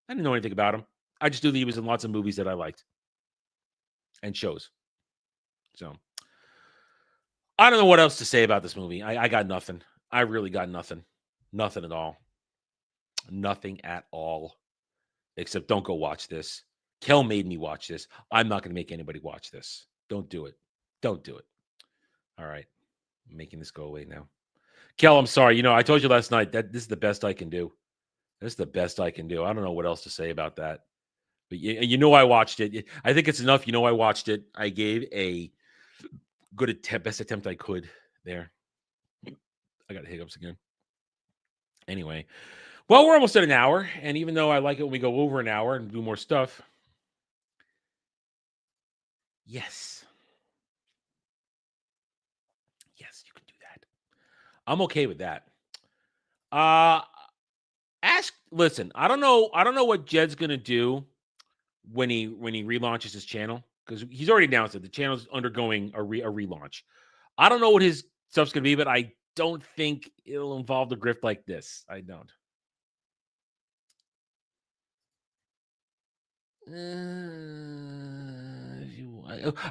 I didn't know anything about him. I just knew that he was in lots of movies that I liked and shows. So I don't know what else to say about this movie. I got nothing. I really got nothing. Nothing at all. Nothing at all. Except don't go watch this. Kel made me watch this. I'm not going to make anybody watch this. Don't do it. Don't do it. All right. I'm making this go away now. Kel, I'm sorry. You know, I told you last night that this is the best I can do. This is the best I can do. I don't know what else to say about that. But you know I watched it. I think it's enough. You know I watched it. I gave a good attempt, best attempt I could there. I got hiccups again. Anyway. Well, we're almost at an hour. And even though I like it when we go over an hour and do more stuff, yes. Yes, you can do that. I'm okay with that. Listen, I don't know what Jed's gonna do when he relaunches his channel, because he's already announced that the channel's undergoing a relaunch. I don't know what his stuff's gonna be, but I don't think it'll involve the grift like this. I don't.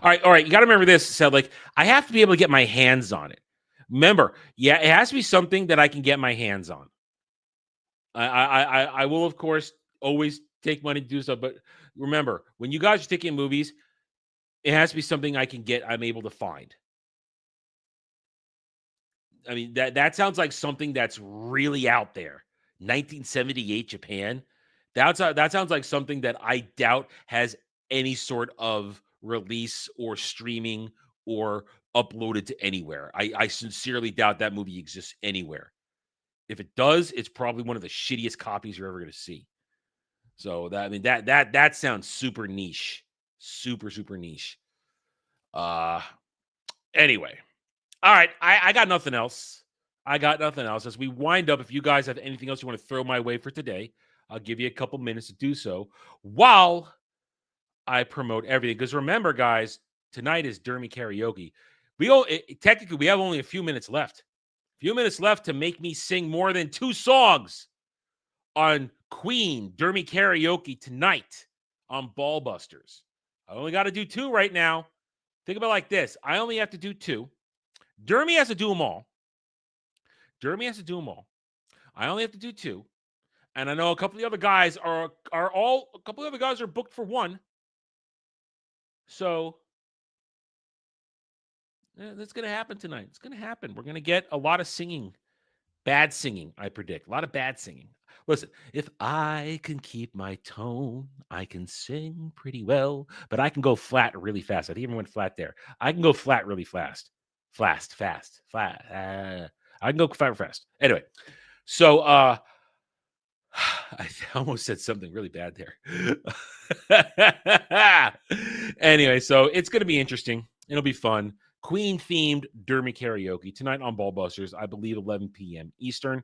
All right. You got to remember this. So, like, I have to be able to get my hands on it. Remember, yeah, it has to be something that I can get my hands on. I will, of course, always take money to do stuff. But remember, when you guys are taking movies, it has to be something I'm able to find. I mean, that sounds like something that's really out there. 1978 Japan. That sounds like something that I doubt has any sort of release or streaming or uploaded to anywhere. I sincerely doubt that movie exists anywhere. If it does, it's probably one of the shittiest copies you're ever going to see. So that sounds super niche, super niche. Anyway, all right. I got nothing else. As we wind up, if you guys have anything else you want to throw my way for today, I'll give you a couple minutes to do so while I promote everything. Because remember, guys, tonight is Dermy Karaoke. Technically, we have only a few minutes left. To make me sing more than 2 songs on Queen Dermy Karaoke tonight on Ballbusters. I only got to do 2 right now. Think about it like this. I only have to do 2. Dermy has to do them all. I only have to do 2. And I know a couple of the other guys are booked for 1. So that's going to happen tonight. It's going to happen. We're going to get a lot of singing. Bad singing, I predict. A lot of bad singing. Listen, if I can keep my tone, I can sing pretty well, but I can go flat really fast. I even went flat there. I can go flat really fast. Fast. I can go fast. Anyway, so I almost said something really bad there. Anyway, so it's going to be interesting. It'll be fun. Queen-themed Dermy Karaoke tonight on Ballbusters, I believe 11 p.m. Eastern.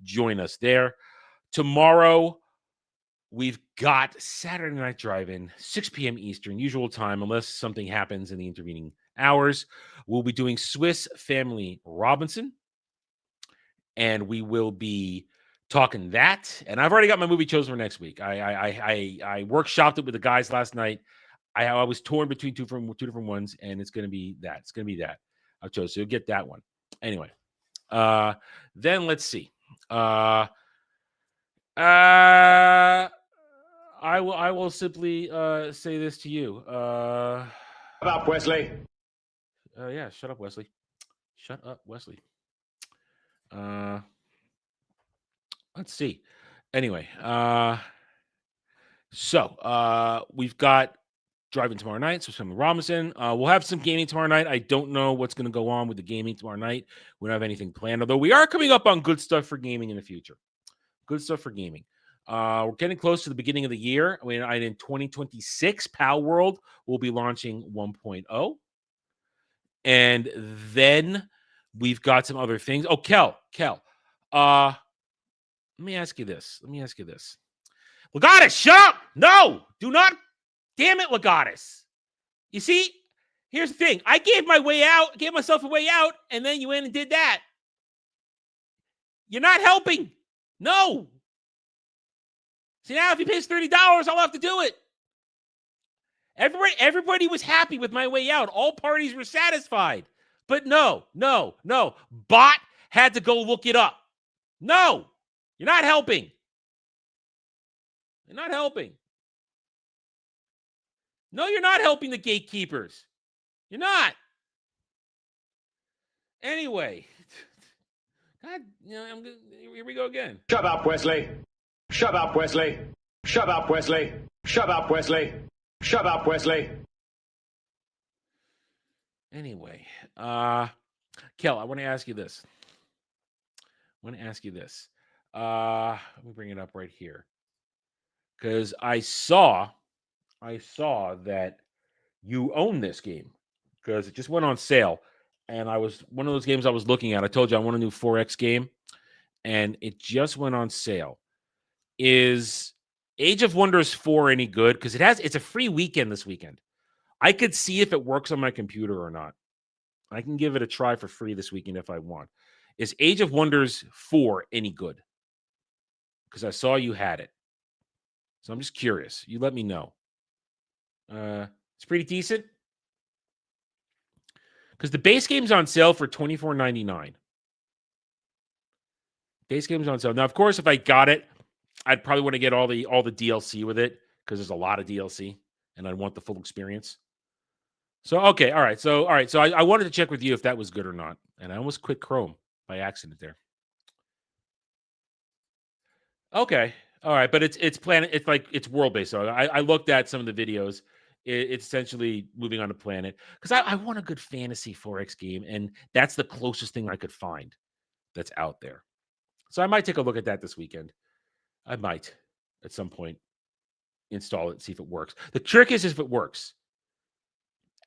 Join us there. Tomorrow, we've got Saturday Night Drive-In, 6 p.m. Eastern, usual time, unless something happens in the intervening hours. We'll be doing Swiss Family Robinson, and we will be talking that. And I've already got my movie chosen for next week. I workshopped it with the guys last night. I was torn between two different ones, and it's going to be that. I've chosen. So you'll get that one. Anyway, then let's see. I will simply say this to you. Shut up, Wesley. Yeah, shut up, Wesley. Let's see. Anyway, so we've got driving tomorrow night. So Family Robinson. We'll have some gaming tomorrow night. I don't know what's going to go on with the gaming tomorrow night. We don't have anything planned, although we are coming up on good stuff for gaming in the future. Good stuff for gaming. We're getting close to the beginning of the year. I mean, in 2026, Pal World will be launching 1.0. And then we've got some other things. Oh, Kel. Let me ask you this. Legatus, shut up! No! Do not. Damn it, Legatus. You see, here's the thing. I gave myself a way out, and then you went and did that. You're not helping. No. See, now if he pays $30, I'll have to do it. Everybody was happy with my way out. All parties were satisfied. But no. Bot had to go look it up. No. You're not helping. No, you're not helping the gatekeepers. You're not. Anyway. God, here we go again. Shut up, Wesley. Shut up, Wesley. Shut up, Wesley. Shut up, Wesley. Shut up, Wesley. Anyway, Kel, I want to ask you this. Let me bring it up right here. Because I saw that you own this game. Because it just went on sale. And one of those games I was looking at. I told you I want a new 4X game. And it just went on sale. Is Age of Wonders 4 any good? Because it's a free weekend this weekend. I could see if it works on my computer or not. I can give it a try for free this weekend if I want. Is Age of Wonders 4 any good? Because I saw you had it. So I'm just curious. You let me know. It's pretty decent. Because the base game's on sale for $24.99. Base game's on sale. Now, of course, if I got it, I'd probably want to get all the DLC with it because there's a lot of DLC, and I want the full experience. So, okay, all right. So I wanted to check with you if that was good or not, and I almost quit Chrome by accident there. Okay, all right, but it's world based. So I looked at some of the videos. It's essentially moving on a planet because I want a good fantasy 4X game, and that's the closest thing I could find that's out there. So I might take a look at that this weekend. I might, at some point, install it and see if it works. The trick is if it works.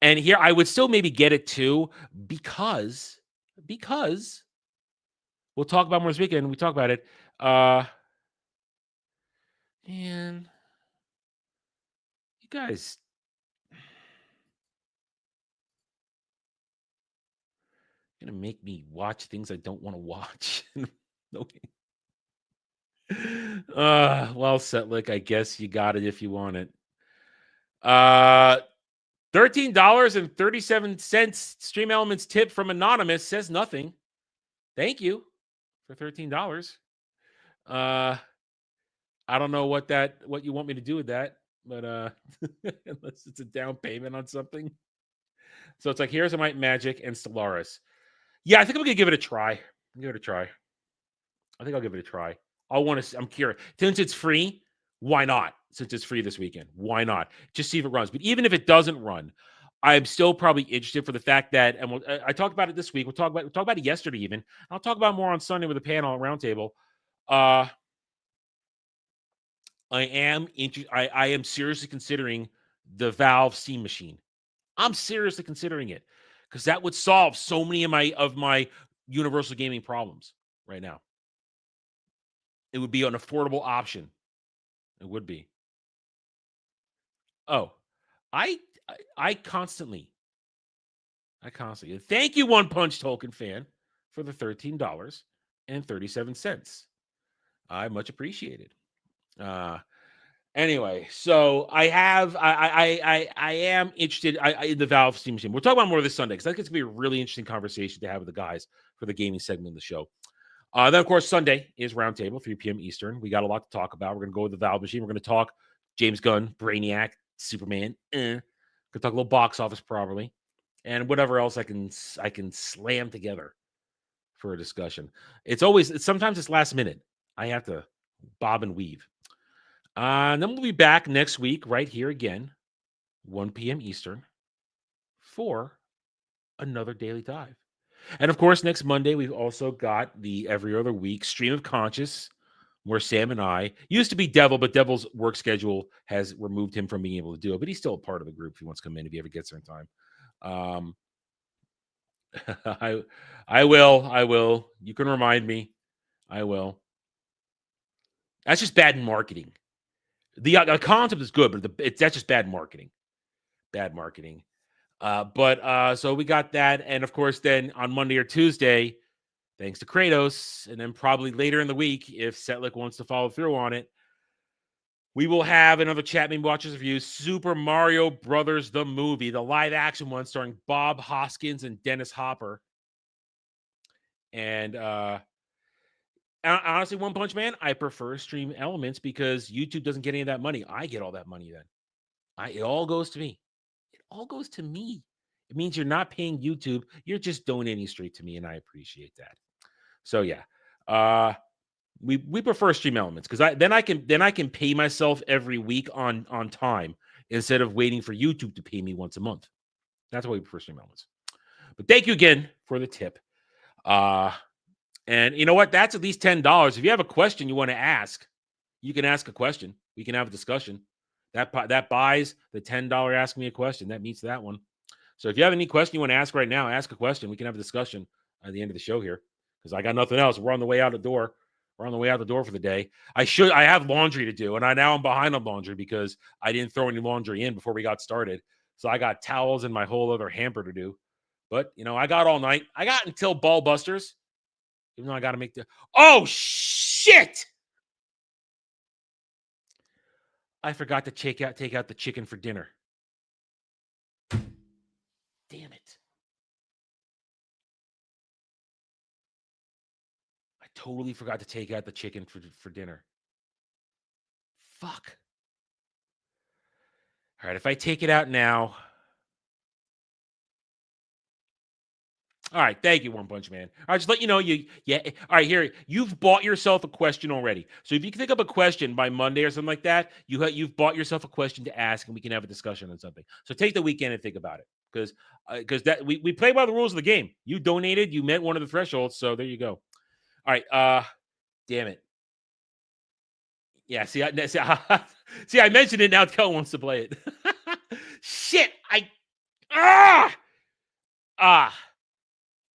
And here, I would still maybe get it too, because we'll talk about more this weekend. We talk about it. And you guys, gonna make me watch things I don't want to watch. Okay. Well, Setlick, I guess you got it if you want it. $13.37 Stream Elements tip from Anonymous says nothing. Thank you for $13. I don't know what you want me to do with that, but unless it's a down payment on something. So it's like Heroes of Might and Magic and Stellaris. Yeah, I think I'm gonna give it a try. I think I'll give it a try. I'm curious. Since it's free, why not? Since it's free this weekend, why not? Just see if it runs. But even if it doesn't run, I'm still probably interested for the fact that, and I talked about it this week. We'll talk about it yesterday even. I'll talk about more on Sunday with a panel roundtable. I am seriously considering the Valve Steam Machine. I'm seriously considering it because that would solve so many of my Universal Gaming problems right now. It would be an affordable option. It would be. Oh, I constantly. Thank you, One Punch Tolkien fan, for the $13.37. I much appreciate it. Anyway, so I am interested in the Valve Steam Machine. We'll talk about more this Sunday because I think it's going to be a really interesting conversation to have with the guys for the gaming segment of the show. Then, of course, Sunday is Roundtable, 3 p.m. Eastern. We got a lot to talk about. We're going to go with the Valve Machine. We're going to talk James Gunn, Brainiac, Superman. Going to talk a little box office probably, and whatever else I can slam together for a discussion. Sometimes it's last minute. I have to bob and weave. And then we'll be back next week right here again, 1 p.m. Eastern, for another Daily Dive. And, of course, next Monday, we've also got the every other week Stream of Conscious, where Sam and I used to be Devil, but Devil's work schedule has removed him from being able to do it. But he's still a part of the group if he wants to come in, if he ever gets there in time. I will. You can remind me. I will. That's just bad marketing. The concept is good, but that's just bad marketing. Bad marketing. So we got that, and of course, then on Monday or Tuesday, thanks to Kratos, and then probably later in the week, if Setlick wants to follow through on it, we will have another Chapman Watchers review, Super Mario Brothers the movie, the live-action one starring Bob Hoskins and Dennis Hopper. And honestly, One Punch Man, I prefer Stream Elements because YouTube doesn't get any of that money. I get all that money then. It all goes to me. It all goes to me. It means you're not paying YouTube. You're just donating straight to me, and I appreciate that. So yeah, we prefer Stream Elements because then I can pay myself every week on time instead of waiting for YouTube to pay me once a month. That's why we prefer Stream Elements. But thank you again for the tip. And you know what? That's at least $10. If you have a question you want to ask, you can ask a question. We can have a discussion. That buys the $10 ask me a question. That meets that one. So if you have any question you want to ask right now, ask a question. We can have a discussion at the end of the show here because I got nothing else. We're on the way out the door. We're on the way out the door for the day. I have laundry to do, and I'm behind on laundry because I didn't throw any laundry in before we got started. So I got towels and my whole other hamper to do. But, I got all night. I got until Ball Busters. Even though I got to make Oh, shit! I forgot to take out the chicken for dinner. Damn it. I totally forgot to take out the chicken for dinner. Fuck. All right, if I take it out now. All right, thank you, One Punch Man. All right, just let you know, all right, here, you've bought yourself a question already. So if you can think up a question by Monday or something like that, you've bought yourself a question to ask, and we can have a discussion on something. So take the weekend and think about it, because that we play by the rules of the game. You donated, you met one of the thresholds, so there you go. All right, damn it. Yeah, see, I mentioned it now. Kel wants to play it. Shit,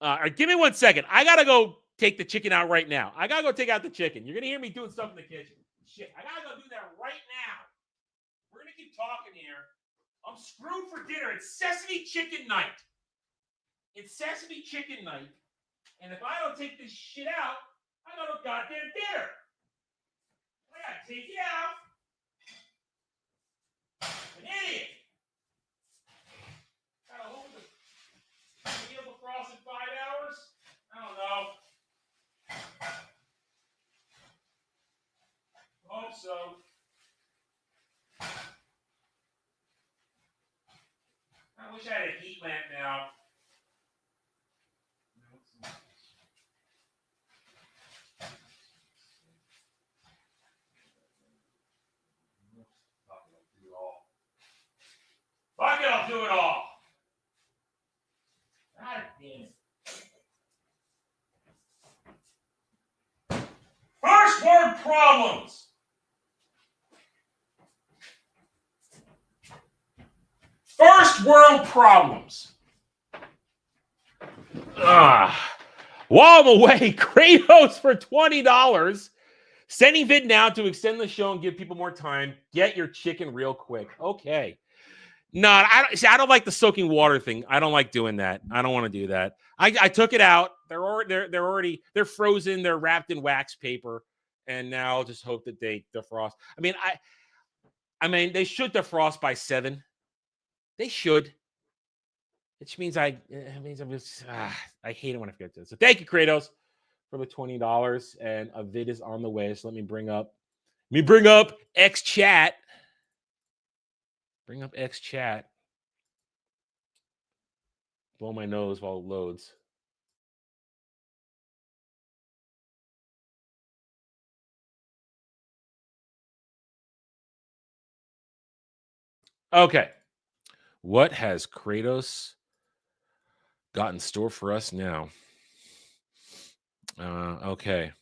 all right, give me 1 second. I gotta go take the chicken out right now. I gotta go take out the chicken. You're gonna hear me doing stuff in the kitchen. Shit, I gotta go do that right now. We're gonna keep talking here. I'm screwed for dinner. It's Sesame Chicken Night. It's Sesame Chicken Night. And if I don't take this shit out, I got no goddamn dinner. I gotta take it out. An idiot. Gotta hold the meal across in 5 hours? I don't know. Hope so. I wish I had a heat lamp now. Fuck it, I'll do it all. God damn it. First word problems. First world problems. While I'm away, Kratos for $20. Sending vid now to extend the show and give people more time. Get your chicken real quick. Okay. No, I don't like the soaking water thing. I don't like doing that. I don't want to do that. I took it out. They're frozen. They're wrapped in wax paper, and now I'll just hope that they defrost. I mean, they should defrost by 7. They should. Which means I hate it when I forget this. So thank you, Kratos, for the $20, and a vid is on the way. So let me bring up X Chat. Bring up X Chat. Blow my nose while it loads. Okay. What has Kratos got in store for us now? Okay.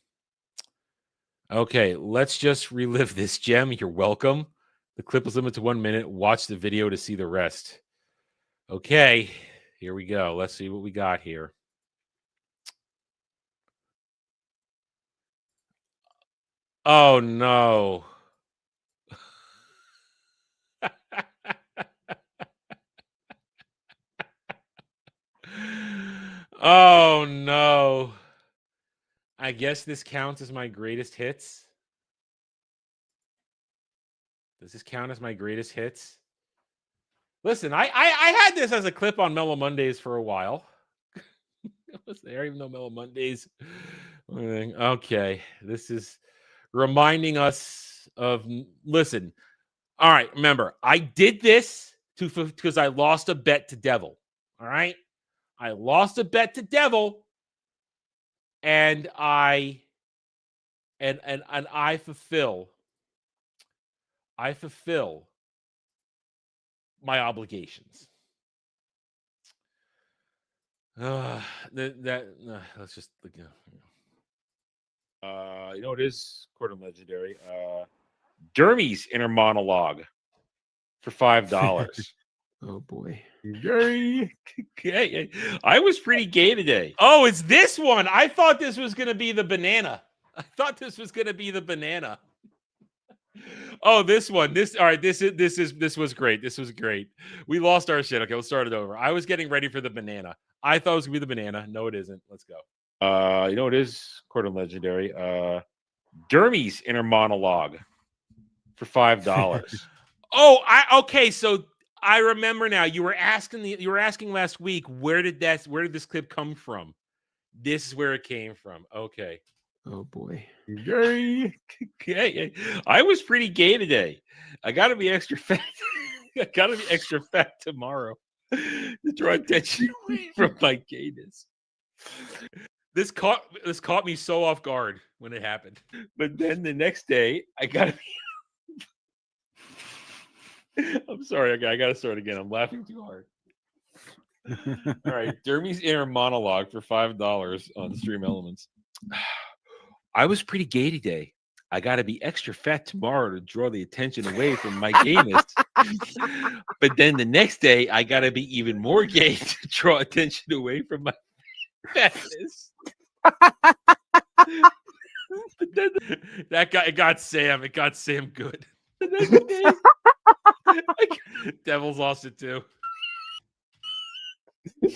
Okay, let's just relive this gem. You're welcome. The clip is limited to 1 minute. Watch the video to see the rest. Okay, here we go. Let's see what we got here. Oh, no. Oh, no. I guess this counts as my greatest hits. Does this count as my greatest hits? Listen, I had this as a clip on Mellow Mondays for a while. It was there, even though Mellow Mondays. Okay, this is reminding us of. Listen, all right. Remember, I did this because I lost a bet to Devil. All right, I lost a bet to Devil, and I fulfill my obligations. Let's just you know it is Court of Legendary. Dermy's inner monologue for $5. Oh boy. Gay. I was pretty gay today. Oh, it's this one. I thought this was gonna be the banana. Oh, this one. This all right. This was great. This was great. We lost our shit. Okay, we'll start it over. I was getting ready for the banana. I thought it was gonna be the banana. No, it isn't. Let's go. You know it is Court of Legendary. Dermy's inner monologue for $5. Okay. So I remember now. You were asking last week where did this clip come from? This is where it came from. Okay. Oh boy. Gay. I was pretty gay today. I gotta be extra fat. I gotta be extra fat tomorrow to draw attention away from my gayness. This caught me so off guard when it happened. But then the next day, I gotta be. I'm sorry, I gotta start again. I'm laughing too hard. All right, Dermy's inner monologue for $5 on Stream Elements. I was pretty gay today. I got to be extra fat tomorrow to draw the attention away from my gayness. But then the next day, I got to be even more gay to draw attention away from my fatness. But then it got Sam. It got Sam good. The next day, Devil's lost it too. But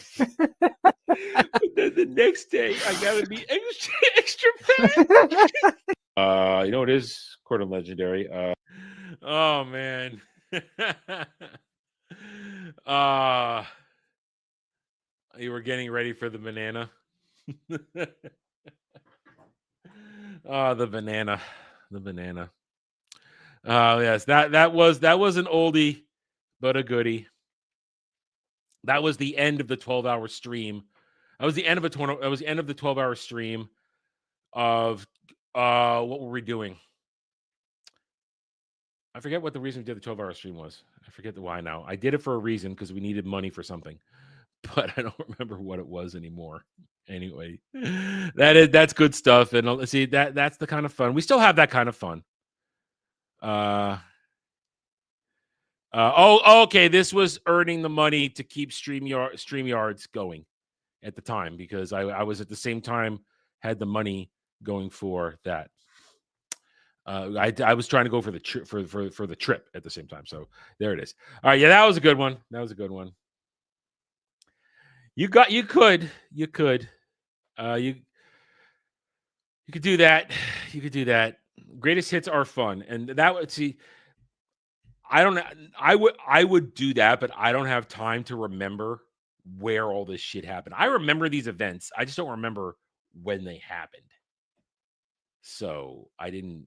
then the next day, I gotta be extra fat. You know it is Court of Legendary. Oh man. You were getting ready for the banana. The banana. Yes, that was an oldie, but a goodie. That was the end of the 12-hour stream. That was the end of the 12-hour stream of what were we doing? I forget what the reason we did the 12-hour stream was. I forget why now. I did it for a reason because we needed money for something, but I don't remember what it was anymore. Anyway, that's good stuff, and see that's the kind of fun we still have. That kind of fun. Okay. This was earning the money to keep StreamYards going at the time because I was at the same time had the money going for that. I was trying to go for the for the trip at the same time. So there it is. All right, yeah, that was a good one. You could do that. You could do that. Greatest hits are fun, and that would see. I would do that, but I don't have time to remember where all this shit happened. I remember these events. I just don't remember when they happened. So I didn't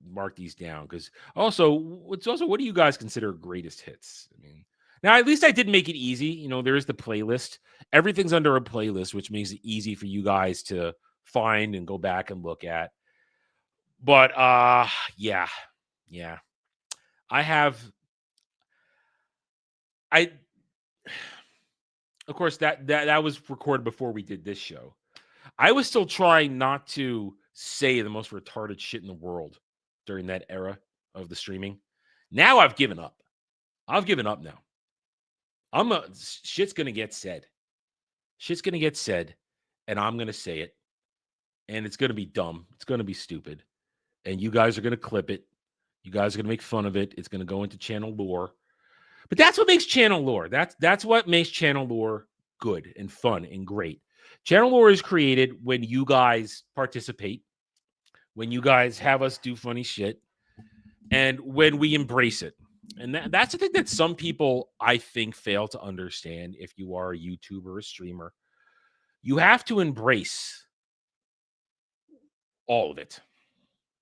mark these down because what do you guys consider greatest hits? I mean, now at least I did make it easy. You know, there is the playlist. Everything's under a playlist, which makes it easy for you guys to find and go back and look at. But yeah. Of course, that was recorded before we did this show. I was still trying not to say the most retarded shit in the world during that era of the streaming. Now I've given up. I've given up now. Shit's gonna get said. Shit's gonna get said, and I'm gonna say it. And it's gonna be dumb. It's gonna be stupid. And you guys are gonna clip it. You guys are gonna make fun of it. It's gonna go into channel lore. But that's what makes channel lore. That's what makes channel lore good and fun and great. Channel lore is created when you guys participate, when you guys have us do funny shit, and when we embrace it. And that's the thing that some people, I think, fail to understand if you are a YouTuber or a streamer. You have to embrace all of it.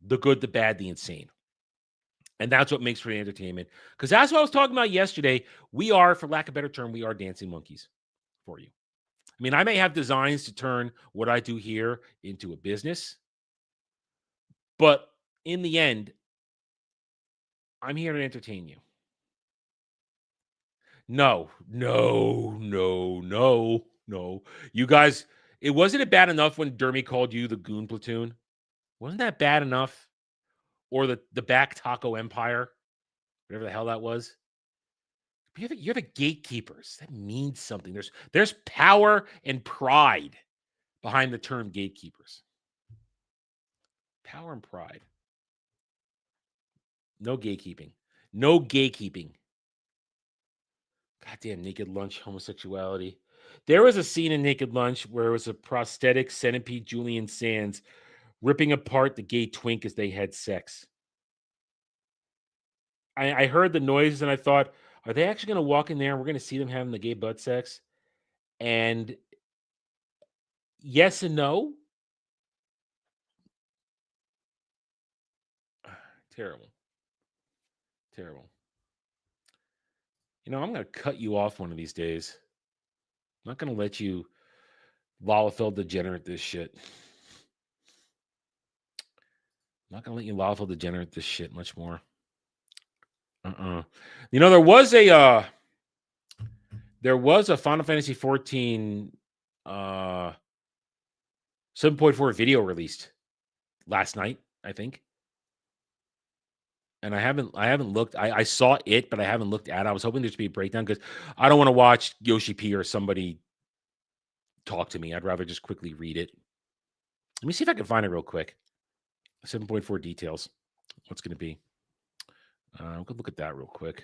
The good, the bad, the insane. And that's what makes for the entertainment. Because that's what I was talking about yesterday. We are, for lack of a better term, we are dancing monkeys for you. I mean, I may have designs to turn what I do here into a business. But in the end, I'm here to entertain you. No. You guys, wasn't it bad enough when Dermy called you the Goon Platoon? Wasn't that bad enough? Or the Back Taco Empire, whatever the hell that was. You're the gatekeepers. That means something. There's power and pride behind the term gatekeepers. Power and pride. No gatekeeping. No gatekeeping. Goddamn Naked Lunch homosexuality. There was a scene in Naked Lunch where it was a prosthetic centipede Julian Sands ripping apart the gay twink as they had sex. I heard the noises and I thought, are they actually going to walk in there and we're going to see them having the gay butt sex? And yes and no. Terrible. You know, I'm going to cut you off one of these days. I'm not going to let you Lalafell degenerate this shit. I'm not going to let you Lalafell degenerate this shit much more. You know, there was a Final Fantasy 14 7.4 video released last night, I think. And I haven't looked. I saw it, but I haven't looked at it. I was hoping there'd be a breakdown because I don't want to watch Yoshi P or somebody talk to me. I'd rather just quickly read it. Let me see if I can find it real quick. 7.4 details. What's going to be? I'm going to look at that real quick.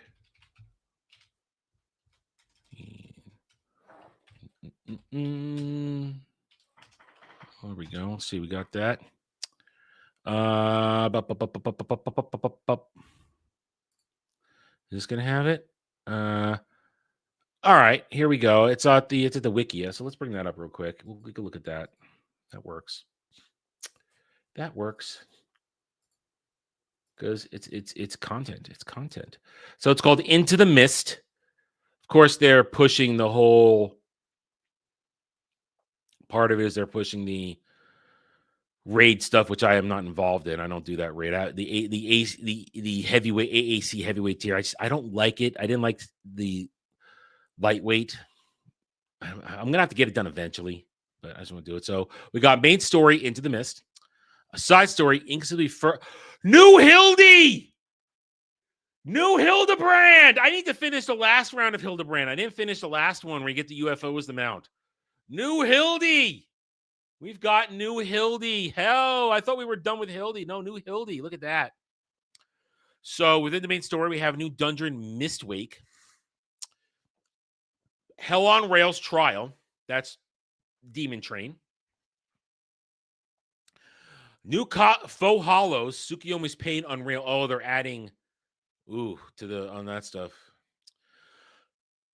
There we go. Let's see. We got that. Is this gonna have it? All right, here we go. It's at the Wikia. So let's bring that up real quick. We'll take a look at that. That works. Because it's content. It's content. So it's called Into the Mist. Of course, they're pushing the whole part of it is they're pushing the raid stuff, which I am not involved in. I don't do that raid. The heavyweight AAC heavyweight tier. I don't like it. I didn't like the lightweight. I'm gonna have to get it done eventually, but I just want to do it. So we got main story Into the Mist, a side story instantly for New Hildebrand. I need to finish the last round of Hildebrand. I didn't finish the last one where you get the UFO as the mount. New Hildy. We've got New Hildy. Hell, I thought we were done with Hildy. No, New Hildy. Look at that. So within the main story, we have new dungeon Mistwake. Hell on Rails trial. That's Demon Train. New Faux Hollows. Tsukiyomi's Pain Unreal. Oh, they're adding on that stuff.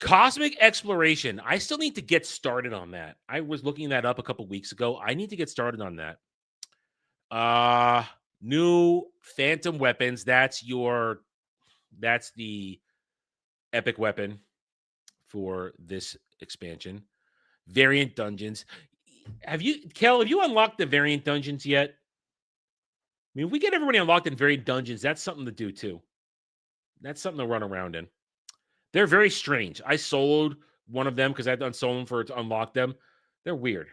Cosmic Exploration. I still need to get started on that. I was looking that up a couple weeks ago. I need to get started on that. New Phantom Weapons. That's the epic weapon for this expansion. Variant Dungeons. Kel, have you unlocked the Variant Dungeons yet? I mean, if we get everybody unlocked in Variant Dungeons, that's something to do too. That's something to run around in. They're very strange. I soloed one of them because I've done solo to unlock them. They're weird.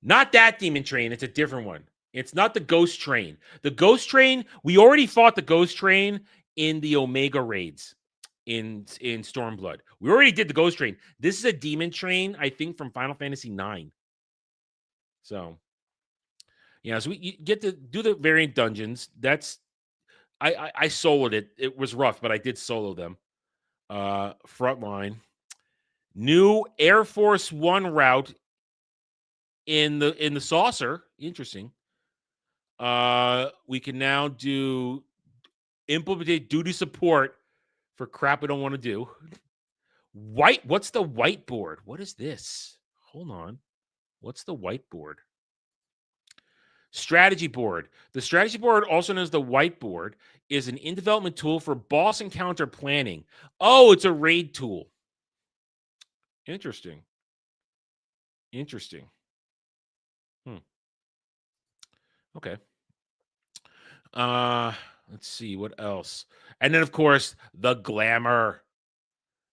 Not that demon train. It's a different one. It's not the ghost train. The ghost train, we already fought the ghost train in the Omega raids in Stormblood. We already did the ghost train. This is a demon train, I think, from Final Fantasy IX. So, yeah, so you get to do the variant dungeons. That's I soloed it. It was rough, but I did solo them. Frontline. New Air Force One route in the saucer. Interesting. We can now do implement duty support for crap we don't want to do. What's the whiteboard? What is this? Hold on. What's the whiteboard? Strategy board. The strategy board, also known as the whiteboard, is an in-development tool for boss encounter planning. Oh, it's a raid tool. Interesting. Okay. Let's see what else. And then, of course, the glamour.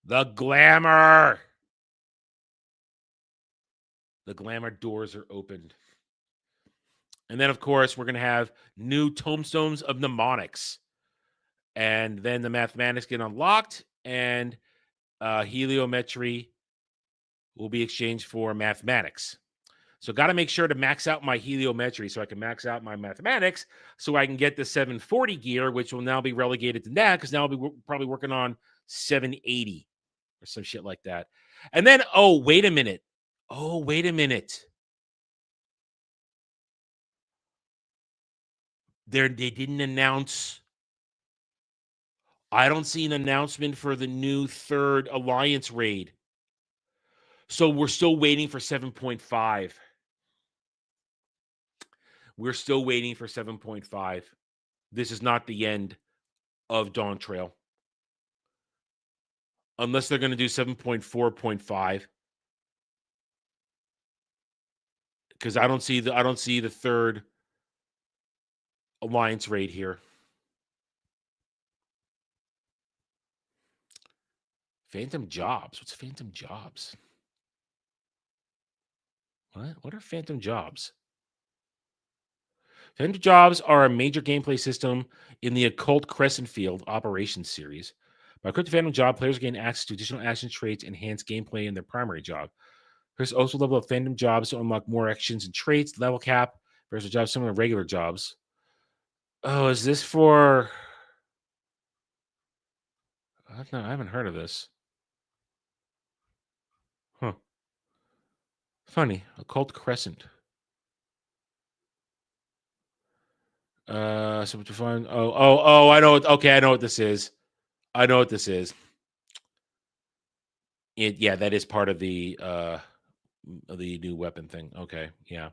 The glamour. The glamour doors are opened. And then, of course, we're going to have new tomestones of mnemonics. And then the mathematics get unlocked, and heliometry will be exchanged for mathematics. So got to make sure to max out my heliometry so I can max out my mathematics so I can get the 740 gear, which will now be relegated to that because now I'll be probably working on 780 or some shit like that. And then, oh, wait a minute. They didn't announce. I don't see an announcement for the new third Alliance raid. So we're still waiting for 7.5. We're still waiting for 7.5. This is not the end of Dawn Trail. Unless they're going to do 7.4.5. Because I don't see the third Alliance raid here. Phantom Jobs. What's Phantom Jobs? What are Phantom Jobs? Phantom Jobs are a major gameplay system in the Occult Crescent Field Operations series. By equipping Phantom Job, players gain access to additional action traits, enhance gameplay in their primary job. There's also level up Phantom Jobs to unlock more actions and traits, level cap versus jobs similar to regular jobs. Oh, is this for... I haven't heard of this. Huh. Funny. Occult Crescent. So to find... Oh, I know. Okay, I know what this is. Yeah, that is part of the new weapon thing. Okay, yeah.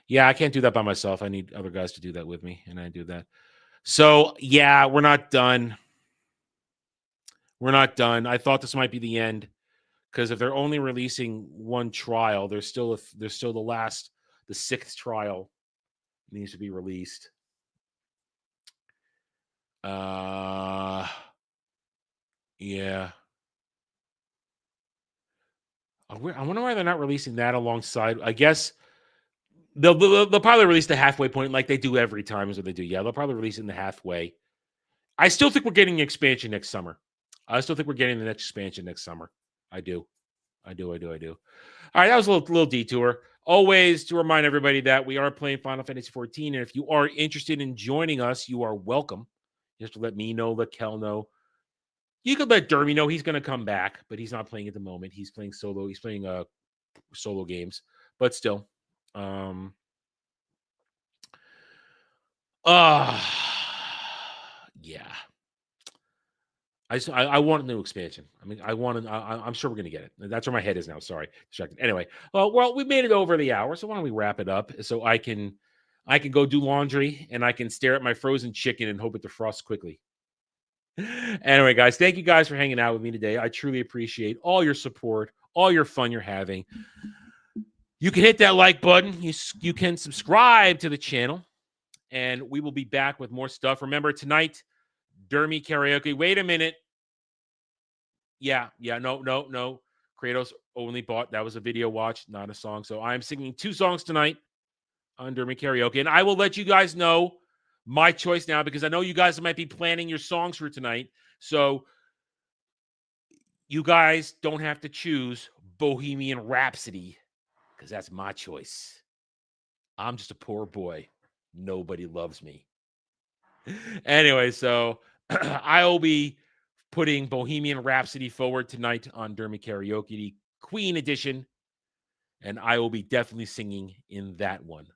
Yeah, I can't do that by myself. I need other guys to do that with me, and I do that. So, yeah, we're not done. I thought this might be the end, because if they're only releasing one trial, there's still the sixth trial needs to be released. Yeah. I wonder why they're not releasing that alongside. I guess they'll probably release the halfway point like they do every time is what they do. Yeah, they'll probably release it in the halfway. I still think we're getting an expansion next summer. I still think we're getting the next expansion next summer. I do. All right, that was a little detour. Always to remind everybody that we are playing Final Fantasy 14, and if you are interested in joining us, you are welcome. You have to let me know, let Kel know. You could let Dermy know he's going to come back, but he's not playing at the moment. He's playing solo. He's playing solo games, but still. Yeah. I want a new expansion. I mean, I'm sure we're going to get it. That's where my head is now. Sorry. Distracted. Anyway, well, we made it over the hour, so why don't we wrap it up so I can go do laundry and I can stare at my frozen chicken and hope it defrosts quickly. Anyway, guys, thank you guys for hanging out with me today. I truly appreciate all your support, all your fun you're having. You can hit that like button. You can subscribe to the channel, and we will be back with more stuff. Remember, tonight, Dermy karaoke. Wait a minute. Yeah, no. Kratos, only bought, that was a video watch, not a song. So I'm singing 2 songs tonight on Dermy Karaoke. And I will let you guys know my choice now because I know you guys might be planning your songs for tonight. So you guys don't have to choose Bohemian Rhapsody because that's my choice. I'm just a poor boy. Nobody loves me. Anyway, so I'll be putting Bohemian Rhapsody forward tonight on Dermy Karaoke, the Queen edition, and I will be definitely singing in that one.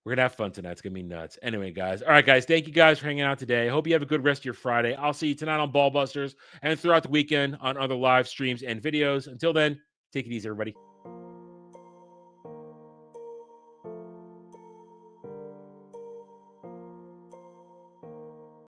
We're going to have fun tonight. It's going to be nuts. Anyway, guys. All right, guys. Thank you guys for hanging out today. I hope you have a good rest of your Friday. I'll see you tonight on Ballbusters and throughout the weekend on other live streams and videos. Until then, take it easy, everybody.